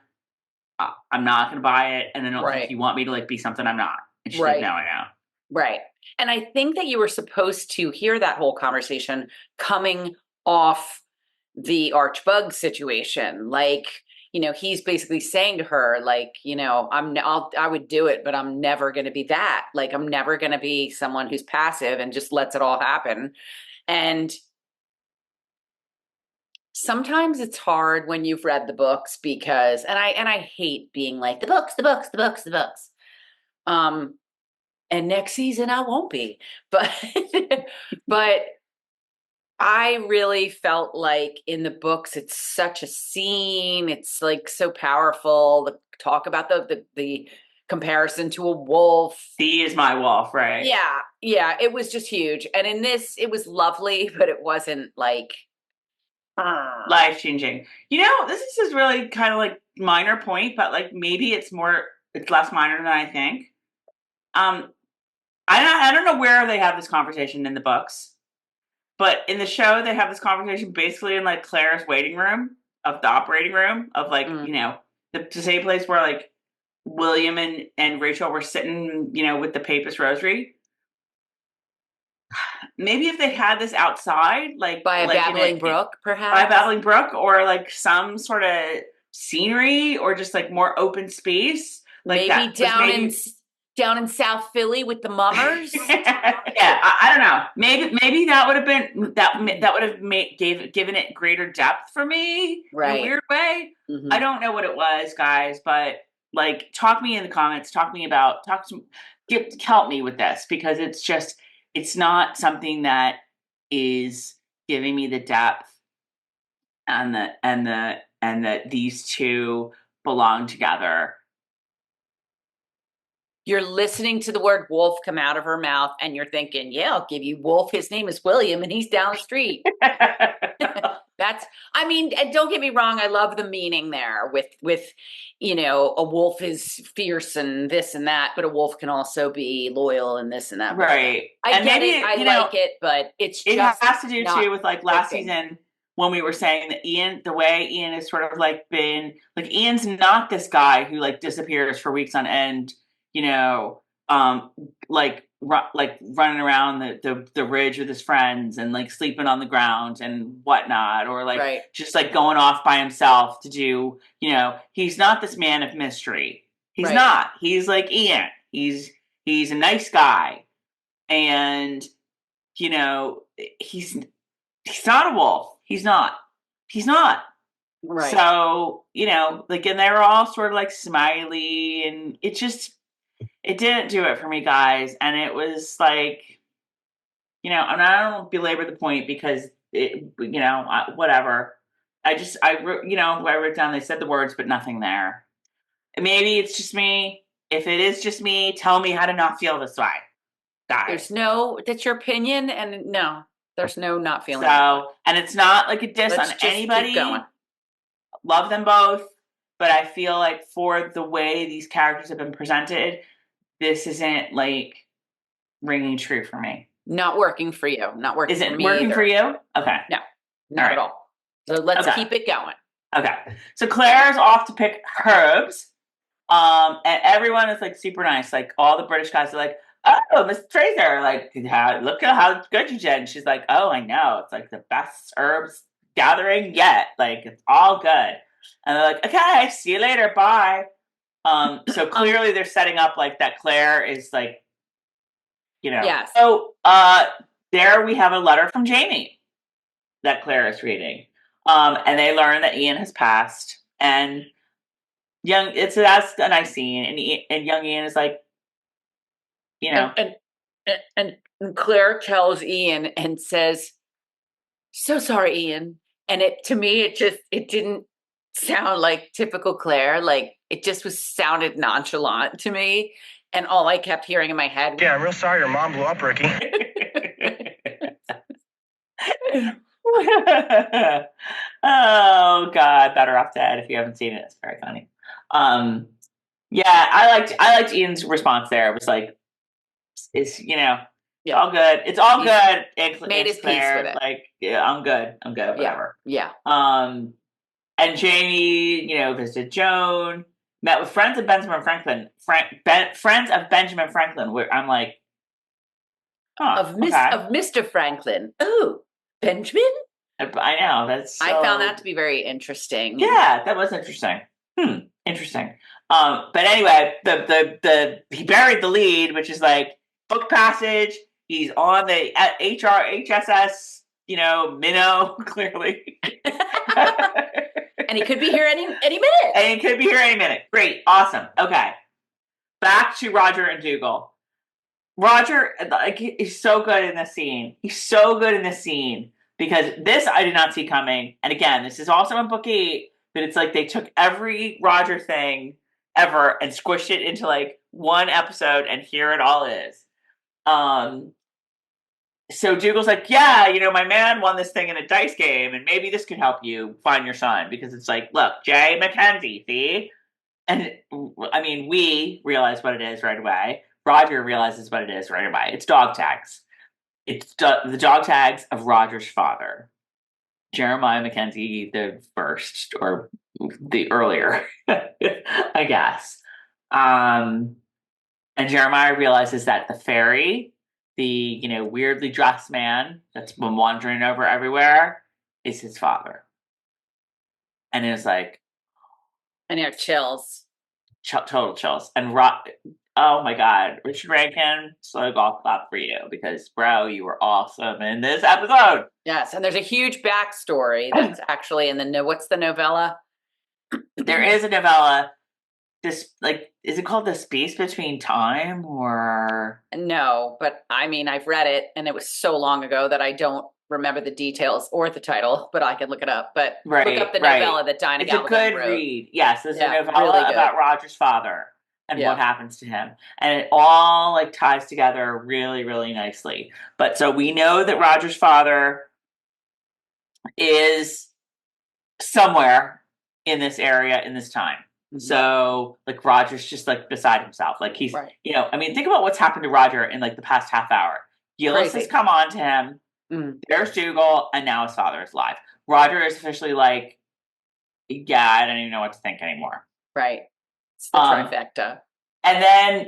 I'm not going to buy it, and I don't think you want me to like be something I'm not. And she's like, no, I know. Right. And I think that you were supposed to hear that whole conversation coming off the Archbug situation. Like, you know, he's basically saying to her, like, you know, I would do it, but I'm never going to be that. Like, I'm never going to be someone who's passive and just lets it all happen. And sometimes it's hard when you've read the books because, and I hate being like the books. And next season I won't be, but I really felt like in the books, it's such a scene. It's like so powerful. The talk about the comparison to a wolf. He is my wolf, right? Yeah. It was just huge. And in this, it was lovely, but it wasn't like life changing. You know, this is really kind of like minor point, but like maybe it's less minor than I think. I don't know where they have this conversation in the books, but in the show they have this conversation basically in like Claire's waiting room of the operating room of like, you know, the same place where like William and Rachel were sitting, you know, with the Papist rosary. Maybe if they had this outside, like by a babbling brook, perhaps by a babbling brook, or like some sort of scenery, or just like more open space, like maybe down in South Philly with the mummers. I don't know. Maybe that would have been that would have given it greater depth for me in a weird way. I don't know what it was, guys, but like, talk me in the comments. Help me with this, because it's not something that is giving me the depth and that these two belong together. You're listening to the word wolf come out of her mouth and you're thinking, yeah, I'll give you Wolf. His name is William and he's down the street. And don't get me wrong. I love the meaning there with, you know, a wolf is fierce and this and that, but a wolf can also be loyal and this and that. Right. I get it. I like it, but it has to do too with like last season when we were saying that the way Ian has sort of like been like, Ian's not this guy who like disappears for weeks on end, you know, like running around the ridge with his friends and like sleeping on the ground and whatnot, or like just like going off by himself to do, you know, he's not this man of mystery. He's not. He's like Ian. He's a nice guy, and you know, he's not a wolf. He's not. Right. So, you know, like, and they were all sort of like smiley, and it didn't do it for me, guys. And it was like, you know, and I don't belabor the point because it, you know, whatever. I wrote down, they said the words, but nothing there. Maybe it's just me. If it is just me, tell me how to not feel this way, guys. That's your opinion. And no, there's no not feeling. So, and it's not like a diss on anybody. Keep going. Love them both. But I feel like for the way these characters have been presented, this isn't like ringing true for me. Not working for you. Not working for me. Is it working for you? Okay. No, not at all. So let's keep it going. Okay. So Claire's off to pick herbs. And everyone is like super nice. Like all the British guys are like, oh, Miss Tracey, like, look at how good you did. And she's like, oh, I know. It's like the best herbs gathering yet. Like, it's all good. And they're like, okay, see you later. Bye. So clearly they're setting up like that Claire is like, you know. Yes. So there we have a letter from Jamie that Claire is reading. And they learn that Ian has passed. And that's a nice scene. And young Ian is like, you know. And Claire tells Ian and says, so sorry, Ian. And to me, it didn't sound like typical Claire. Like, it just sounded nonchalant to me. And all I kept hearing in my head. Yeah, I'm real sorry your mom blew up, Ricky. Oh God, Better Off Dead. If you haven't seen it, it's very funny. Yeah, I liked Ian's response there. It was like, you know, It's all good. It's all good. Made his peace with it. Like, yeah, I'm good. Whatever. Yeah. And Jamie, visited Joan, met with friends of Benjamin Franklin. Friends of Benjamin Franklin. Where I'm like, of Mr. Franklin. Oh, Benjamin. I know that's. So... I found that to be very interesting. Yeah, that was interesting. Interesting. But anyway, he buried the lead, which is like book passage. He's on the HRHSS, minnow, clearly. And he could be here any minute. Great. Awesome. Okay. Back to Roger and Dougal. Roger, he's so good in this scene. Because this I did not see coming. And again, this is also in book 8, but it's like they took every Roger thing ever and squished it into like one episode, and here it all is. So Dougal's like, yeah, my man won this thing in a dice game, and maybe this could help you find your son, because it's like, look, Jay Mackenzie, see? And I mean, we realize what it is right away. Roger realizes what it is right away. It's dog tags. It's the dog tags of Roger's father, Jeremiah Mackenzie the first, or the earlier, I guess. And Jeremiah realizes that the fairy, the weirdly dressed man that's been wandering over everywhere, is his father. And it's like, and you have chills, total chills. And oh my God, Richard Rankin, slow golf clap for you, because bro, you were awesome in this episode. Yes, and there's a huge backstory that's actually in what's the novella? There is a novella. This, is it called The Space Between Time, or? No, but I mean, I've read it, and it was so long ago that I don't remember the details or the title, but I can look it up. But look up the novella that Diana Gabaldon wrote. It's a good read. Yes, there's a novella really about Roger's father and what happens to him. And it all ties together really, really nicely. But so we know that Roger's father is somewhere in this area in this time. Mm-hmm. So Roger's just beside himself. He's, I mean, think about what's happened to Roger in the past half hour. Geillis has come on to him. There's Dougal, and now his father is alive. Roger is officially I don't even know what to think anymore. Right. It's the trifecta. And then,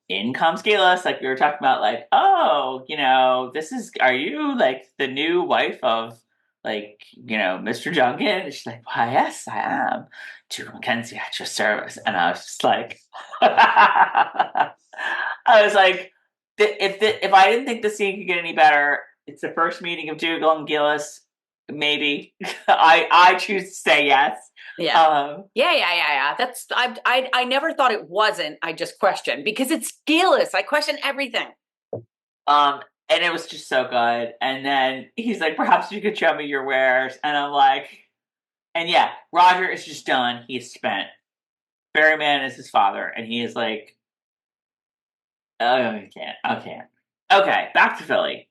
in comes Geillis, we were talking about, are you, the new wife of, Mr. Duncan? And she's like, why, yes, I am. To Mackenzie at your service. And I was just if I didn't think the scene could get any better, it's the first meeting of Dougal and Geillis. Maybe. I choose to say yes. Yeah. Yeah. That's I never thought it wasn't. I just questioned because it's Geillis. I question everything. And it was just so good. And then he's like, perhaps you could show me your wares. And I'm like, and yeah, Roger is just done. He's spent. Ferryman is his father, and he is like, oh, I can't. Okay, back to Philly.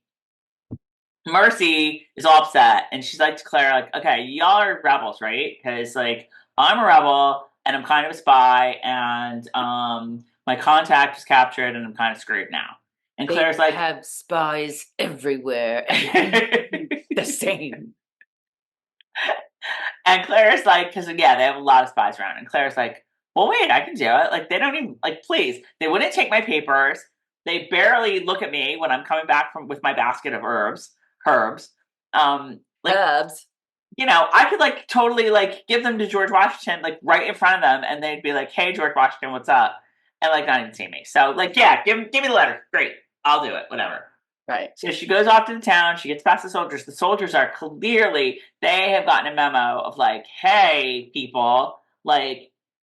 Mercy is all upset, and she's to Claire, okay, y'all are rebels, right? Because, I'm a rebel, and I'm kind of a spy, and my contact was captured, and I'm kind of screwed now. And Claire's they have spies everywhere. The same. And Claire's because, they have a lot of spies around, and Claire's well, wait, I can do it. They don't even, please. They wouldn't take my papers. They barely look at me when I'm coming back with my basket of herbs. Herbs. Herbs. I could totally give them to George Washington right in front of them, and they'd be hey, George Washington, what's up? And not even see me. So yeah, give me the letter. Great, I'll do it. Whatever. Right. So she goes off to the town. She gets past the soldiers. The soldiers are clearly, they have gotten a memo of hey, people,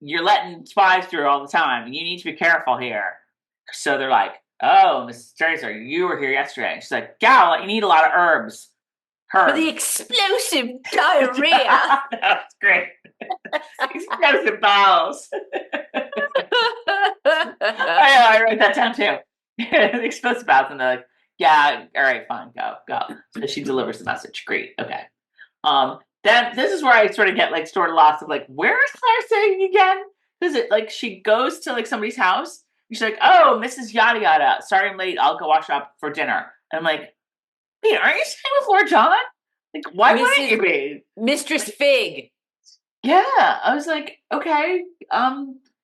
you're letting spies through all the time, and you need to be careful here. So they're oh, Mrs. Tracer, you were here yesterday. And she's gal, you need a lot of herbs. For the explosive diarrhea. That's great. Explosive bowels. I wrote that down too. Explosive bowels. And they're yeah, all right, fine, go. So she delivers the message. Great, okay. Then this is where I sort of get sort of lost of where is Claire saying again? Because it she goes to somebody's house She's like, oh, Mrs. Yada Yada, sorry I'm late. I'll go wash up for dinner. And I'm like, wait, aren't you staying with Lord John? Like, why wouldn't you be? Mistress Fig. Yeah, I was like, okay,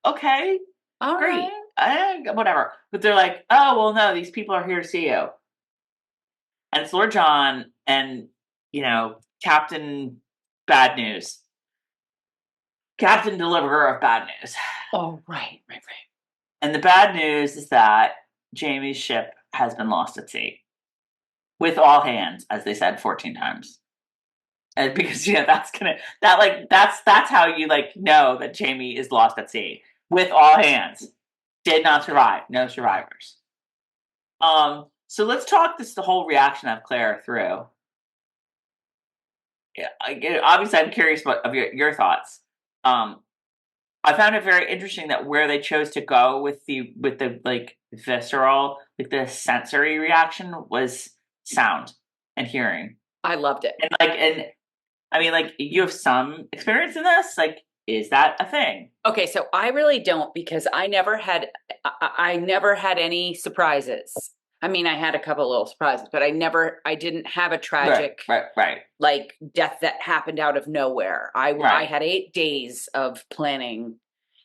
okay, All great, right. whatever. But they're like, oh, well, no, these people are here to see you. And it's Lord John and, Captain Bad News. Captain Deliverer of Bad News. Oh, right. And the bad news is that Jamie's ship has been lost at sea. With all hands, as they said 14 times. And because that's how you know that Jamie is lost at sea. With all hands. Did not survive. No survivors. So let's talk the whole reaction of Claire through. Yeah, obviously I'm curious of your thoughts. I found it very interesting that where they chose to go with the visceral, the sensory reaction was sound and hearing. I loved it. And I mean, you have some experience in this. Is that a thing? Okay, so I really don't because I never had any surprises. I mean, I had a couple little surprises, but I didn't have a tragic right. Death that happened out of nowhere. I had 8 days of planning.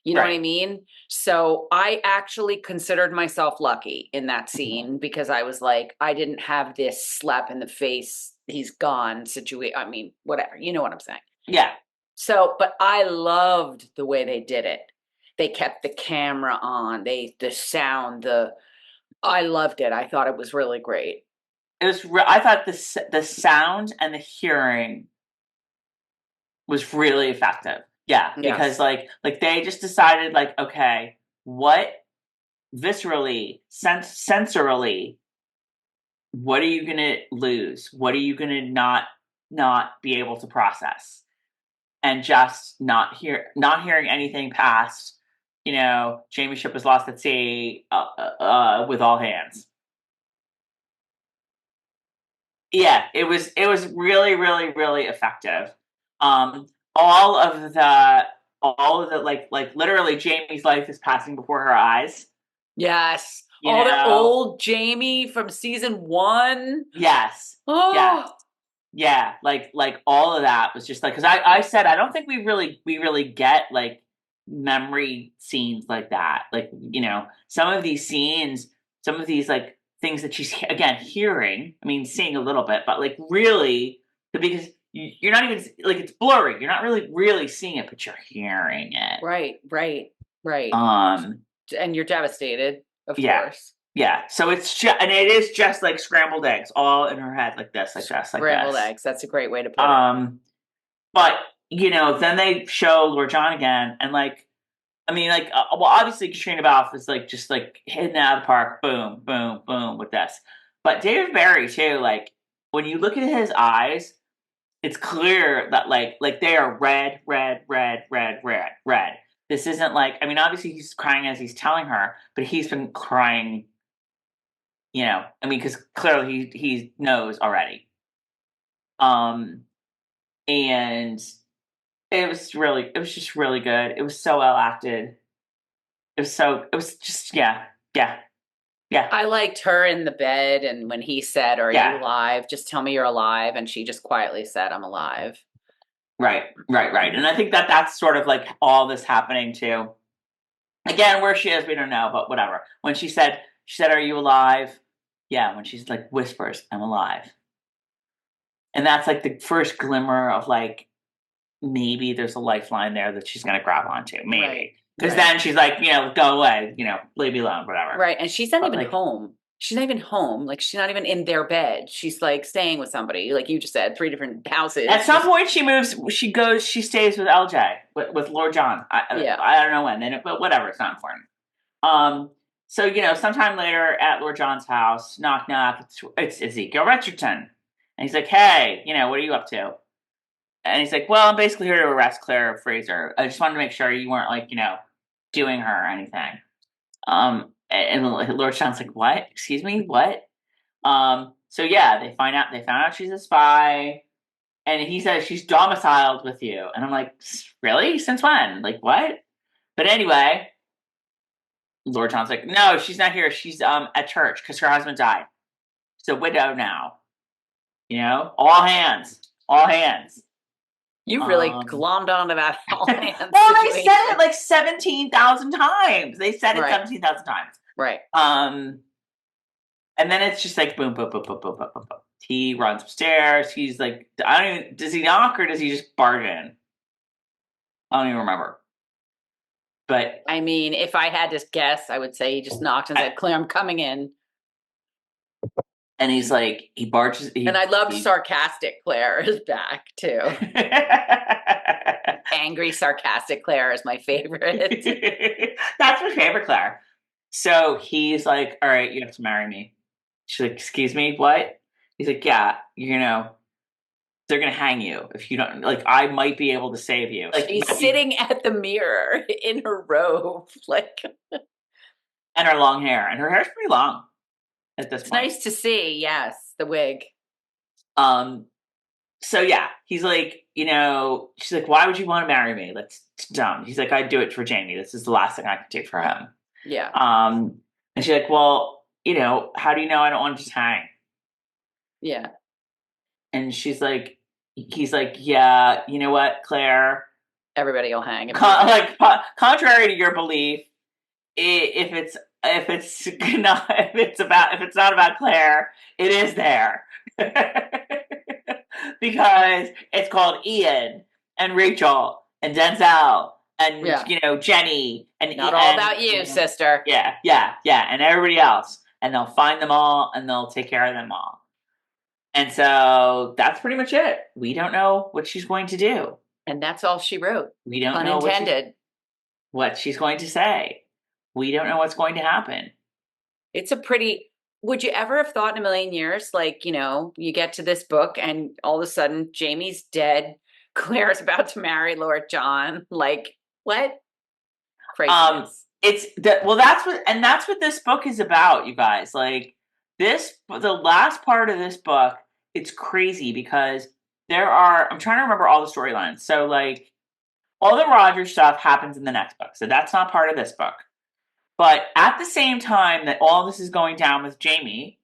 You know what I mean? So I actually considered myself lucky in that scene because I was like, I didn't have this slap in the face, he's gone situation. I mean, whatever. You know what I'm saying? Yeah. So, but I loved the way they did it. They kept the camera on, the sound, I loved it. I thought it was really great. It was. I thought the sound and the hearing was really effective. Yeah, because they just decided okay, what viscerally, sensorily, what are you gonna lose? What are you gonna not be able to process? And just not hearing anything past. Jamie's ship was lost at sea with all hands. Yeah, it was really, really, really effective. All of the literally Jamie's life is passing before her eyes. Yes. The old Jamie from season 1. Yes. Oh. Yes. Yeah, all of that was just because I said I don't think we really get memory scenes like that. Some of these scenes, some of these things that she's again hearing. I mean, seeing a little bit, but really because you're not even it's blurry. You're not really seeing it, but you're hearing it. Right. And you're devastated, of course. Yeah, so it is just like scrambled eggs, all in her head, like this, scrambled eggs. That's a great way to put it. But then they show Lord John again, and well, obviously Katrina Balfe is just hitting it out of the park, boom, boom, boom, with this. But David Barry too, when you look at his eyes, it's clear that they are red. This isn't obviously he's crying as he's telling her, but he's been crying. Because clearly he knows already. And it was just really good. It was so well acted. I liked her in the bed, and when he said, "Are you alive? Just tell me you're alive," and she just quietly said, "I'm alive." Right. And I think that's sort of all this happening too. Again, where she is, we don't know, but whatever. When she said, "Are you alive?" Yeah, when she's whispers, "I'm alive." And that's the first glimmer of maybe there's a lifeline there that she's going to grab onto. Maybe. Because then she's go away, leave me alone, whatever. Right. And she's not even home. She's not even home. She's not even in their bed. She's staying with somebody, like you just said, 3 different houses. At some point she moves, she stays with LJ, with Lord John. I don't know when, but whatever, it's not important. So, sometime later at Lord John's house, knock, knock, it's Ezekiel Richardson. And he's like, hey, what are you up to? And he's like, well, I'm basically here to arrest Claire Fraser. I just wanted to make sure you weren't doing her or anything. And Lord John's like, what? Excuse me? What? So yeah, they found out she's a spy. And he says she's domiciled with you. And I'm like, really? Since when? What? But anyway, Lord John's like, no, she's not here. She's at church because her husband died. She's a widow now. You know, all hands. You really glommed onto that all hands. Well, they situation. said it like 17,000 times. They said it 17,000 times. Right. And then it's just like boom, boom, boom, boom, boom, boom, boom, boom. He runs upstairs. He's like, I don't even, does he knock or does he just barge in? I don't even remember. But I mean, if I had to guess, I would say he just knocked and said, Claire, I'm coming in. And he's like, he barges. And I loved sarcastic Claire is back too. Angry, sarcastic Claire is my favorite. That's my favorite Claire. So he's like, all right, you have to marry me. She's like, excuse me, what? He's like, yeah, you know, they're going to hang you if you don't, like, I might be able to save you. Like, she's sitting at the mirror in her robe, like. And her long hair. And her hair's pretty long at this point. It's nice to see, yes, the wig. So yeah, he's like, you know, she's like, why would you want to marry me? That's dumb. He's like, I'd do it for Jamie. This is the last thing I could do for him. Yeah. And she's like, well, you know, how do you know I don't want to just hang? Yeah. And she's like, he's like, yeah, you know what, Claire? Everybody will hang. Contrary to your belief, if it's not about Claire, it is there. Because it's called Ian and Rachel and Denzel and you know, Jenny and not all about you, sister. Yeah, and everybody else. And they'll find them all and they'll take care of them all. And so that's pretty much it. We don't know what she's going to do. And that's all she wrote. We don't know what she's going to say. We don't know what's going to happen. It's a pretty, would you ever have thought in a million years, like, you know, you get to this book and all of a sudden Jamie's dead. Claire's about to marry Lord John. Like, what? Craziness. That's what this book is about, you guys. Like the last part of this book, it's crazy because I'm trying to remember all the storylines. So like all the Roger stuff happens in the next book. So that's not part of this book. But at the same time that all this is going down with Jamie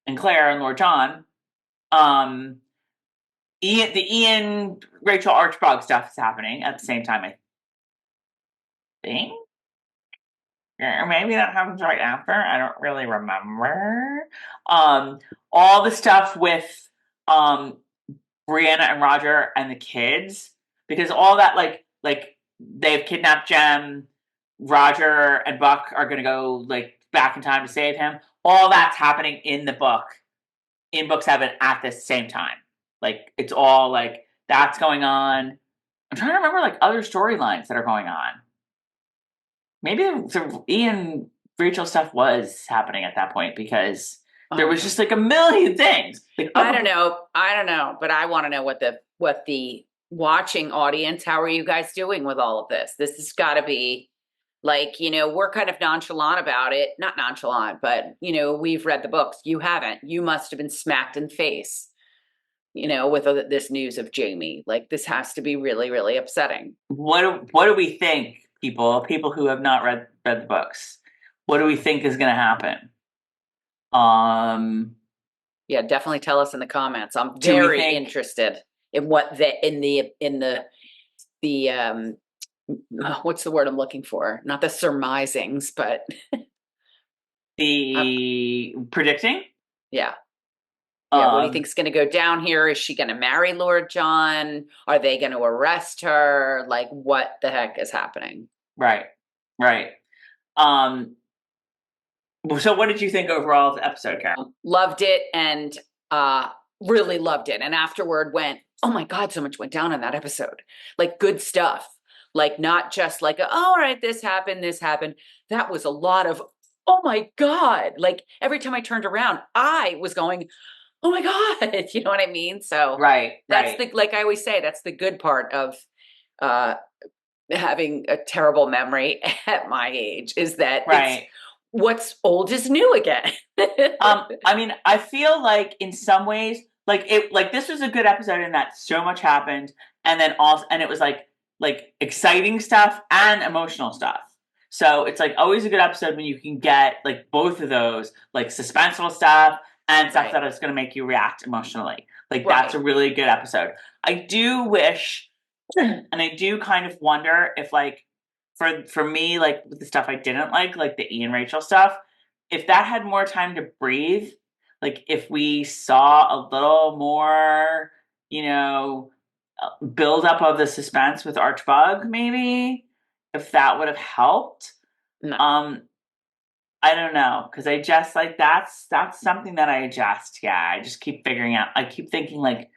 and Claire and Lord John, the Ian Rachel Archibald stuff is happening at the same time, I think. Or maybe that happens right after. I don't really remember. All the stuff with Brianna and Roger and the kids, because all that like they've kidnapped Jem. Roger and Buck are going to go like back in time to save him. All that's happening in the book, in book 7 at the same time. Like it's all like that's going on. I'm trying to remember like other storylines that are going on. Maybe the Ian Rachel stuff was happening at that point because there was just like a million things. Like, I don't know, but I want to know what the watching audience, how are you guys doing with all of this? This has got to be like, you know, we're kind of nonchalant about it. Not nonchalant, but, you know, we've read the books. You haven't. You must have been smacked in the face, you know, with this news of Jamie. Like, this has to be really, really upsetting. What do we think, people who have not read the books? What do we think is going to happen? Yeah, definitely tell us in the comments. I'm very interested in what the what's the word I'm looking for? Not the surmisings, but the predicting. Yeah. What do you think is going to go down here? Is she going to marry Lord John? Are they going to arrest her? Like, what the heck is happening? Right. So what did you think overall of the episode, Karen? Loved it and really loved it. And afterward went, oh my God, so much went down in that episode. Like good stuff. Like not just like, all right, this happened. That was a lot of, oh my God. Like every time I turned around, I was going, oh my God. You know what I mean? So that's like I always say, that's the good part of having a terrible memory at my age is that it's, what's old is new again. I mean, I feel like in some ways, like this was a good episode in that so much happened, and then also, and it was like exciting stuff and emotional stuff. So it's like always a good episode when you can get like both of those, like suspenseful stuff and stuff that is going to make you react emotionally. Like that's a really good episode. I do wish, and I do kind of wonder if like for me, like with the stuff I didn't like the Ian Rachel stuff, if that had more time to breathe, like if we saw a little more, build up of the suspense with Archbug, maybe if that would have helped. No. I don't know, because I just like that's something that I just keep figuring out. I keep thinking like,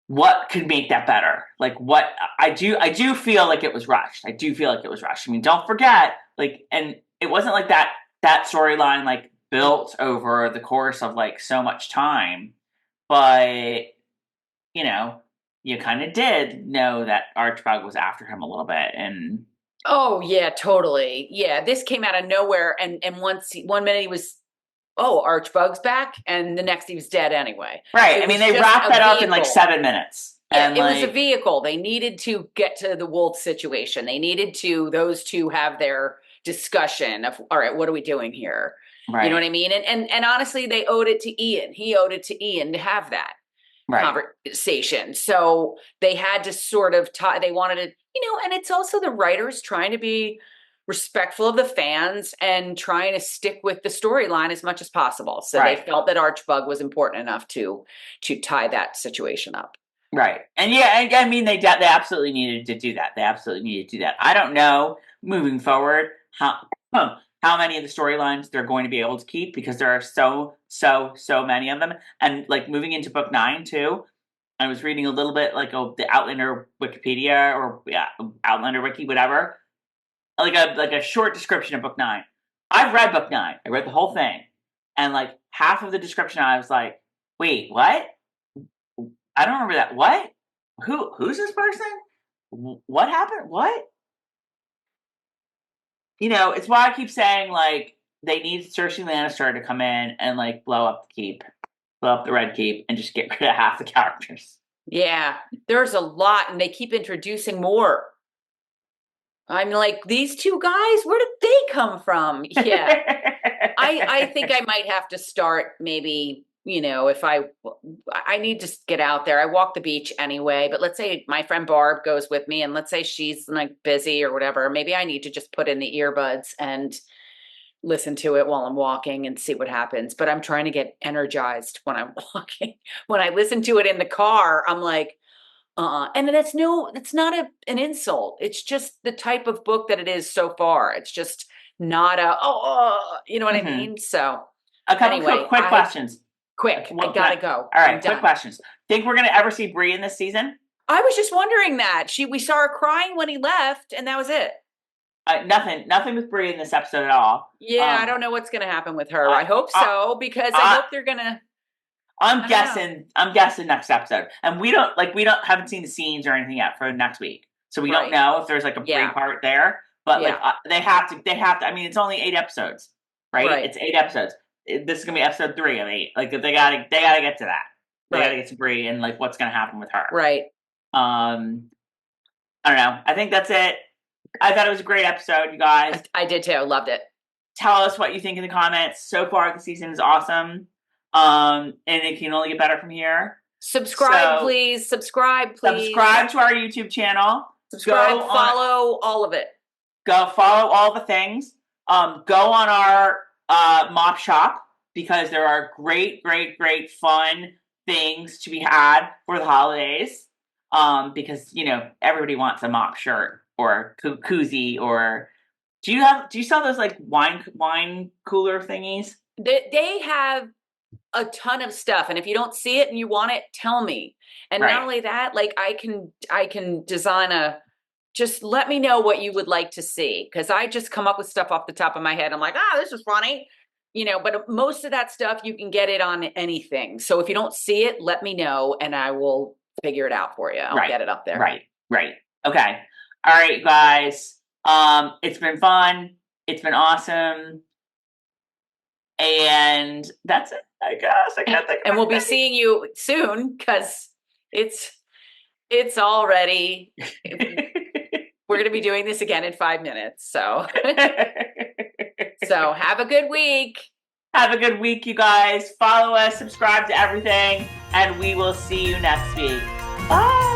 what could make that better? Like what I do feel like it was rushed. I do feel like it was rushed. I mean, don't forget, like, and it wasn't like that storyline like built over the course of like so much time, but you kind of did know that Archbug was after him a little bit, and oh yeah, totally. Yeah, this came out of nowhere, and one minute he was, Archbug's back, and the next he was dead anyway. Right. I mean, they wrapped that up in like 7 minutes. Yeah, and it was a vehicle. They needed to get to the wolf situation. They needed those two have their discussion of, all right, what are we doing here? Right. You know what I mean? And honestly, they owed it to Ian. He owed it to Ian to have that conversation. So they had to sort of they wanted to, and it's also the writers trying to be respectful of the fans and trying to stick with the storyline as much as possible. So they felt that Archbug was important enough to tie that situation up. Right. And yeah, I mean, they absolutely needed to do that. They absolutely needed to do that. I don't know moving forward how many of the storylines they're going to be able to keep, because there are so many of them. And like moving into book 9 too, I was reading a little bit like the Outlander Wikipedia or Outlander Wiki, whatever. Like a short description of book 9. I've read book 9. I read the whole thing. And like half of the description, I was like, wait, what? I don't remember that. What? Who's this person? What happened? What? It's why I keep saying like they need Cersei Lannister to come in and like blow up the Red Keep, and just get rid of half the characters. Yeah, there's a lot, and they keep introducing more. I'm like, these two guys, where did they come from? Yeah. I think I might have to start maybe, if I need to get out there. I walk the beach anyway, but let's say my friend Barb goes with me, and let's say she's like busy or whatever. Maybe I need to just put in the earbuds and listen to it while I'm walking and see what happens. But I'm trying to get energized when I'm walking. When I listen to it in the car, I'm like, and it's not an insult. It's just the type of book that it is so far. It's just not you know what I mean? So a couple quick questions. Quick, I gotta go. All right, quick questions. Think we're gonna ever see Bree in this season? I was just wondering that. We saw her crying when he left, and that was it. Nothing with Bree in this episode at all. Yeah, I don't know what's gonna happen with her. I hope so, because I hope they're gonna. I'm guessing next episode, and we haven't seen the scenes or anything yet for next week, so we don't know if there's like a Bree part there. But like they have to. I mean, it's only 8 episodes, right? It's 8 episodes. This is gonna be episode 3 of 8. Like they gotta get to that. They gotta get to Bree and like what's gonna happen with her. Right. I don't know. I think that's it. I thought it was a great episode, you guys. I did too. Loved it. Tell us what you think in the comments. So far, the season is awesome. And it can only get better from here. Subscribe, please. Subscribe to our YouTube channel. Subscribe, follow all of it. Go follow all the things. Go on our MOP Shop, because there are great fun things to be had for the holidays. Because everybody wants a MOP shirt or koozie, or do you sell those like wine cooler thingies? They have a ton of stuff, and if you don't see it and you want it, tell me. And not only that, like I can design just let me know what you would like to see, because I just come up with stuff off the top of my head. I'm like, this is funny, but most of that stuff you can get it on anything. So if you don't see it, let me know and I will figure it out for you. I'll get it up there. Right. Okay. All right, guys. It's been fun. It's been awesome. And that's it, I guess. I can't think of And we'll be seeing you soon, because it's already We're going to be doing this again in 5 minutes. So, so have a good week. Have a good week, you guys. Follow us, subscribe to everything, and we will see you next week. Bye.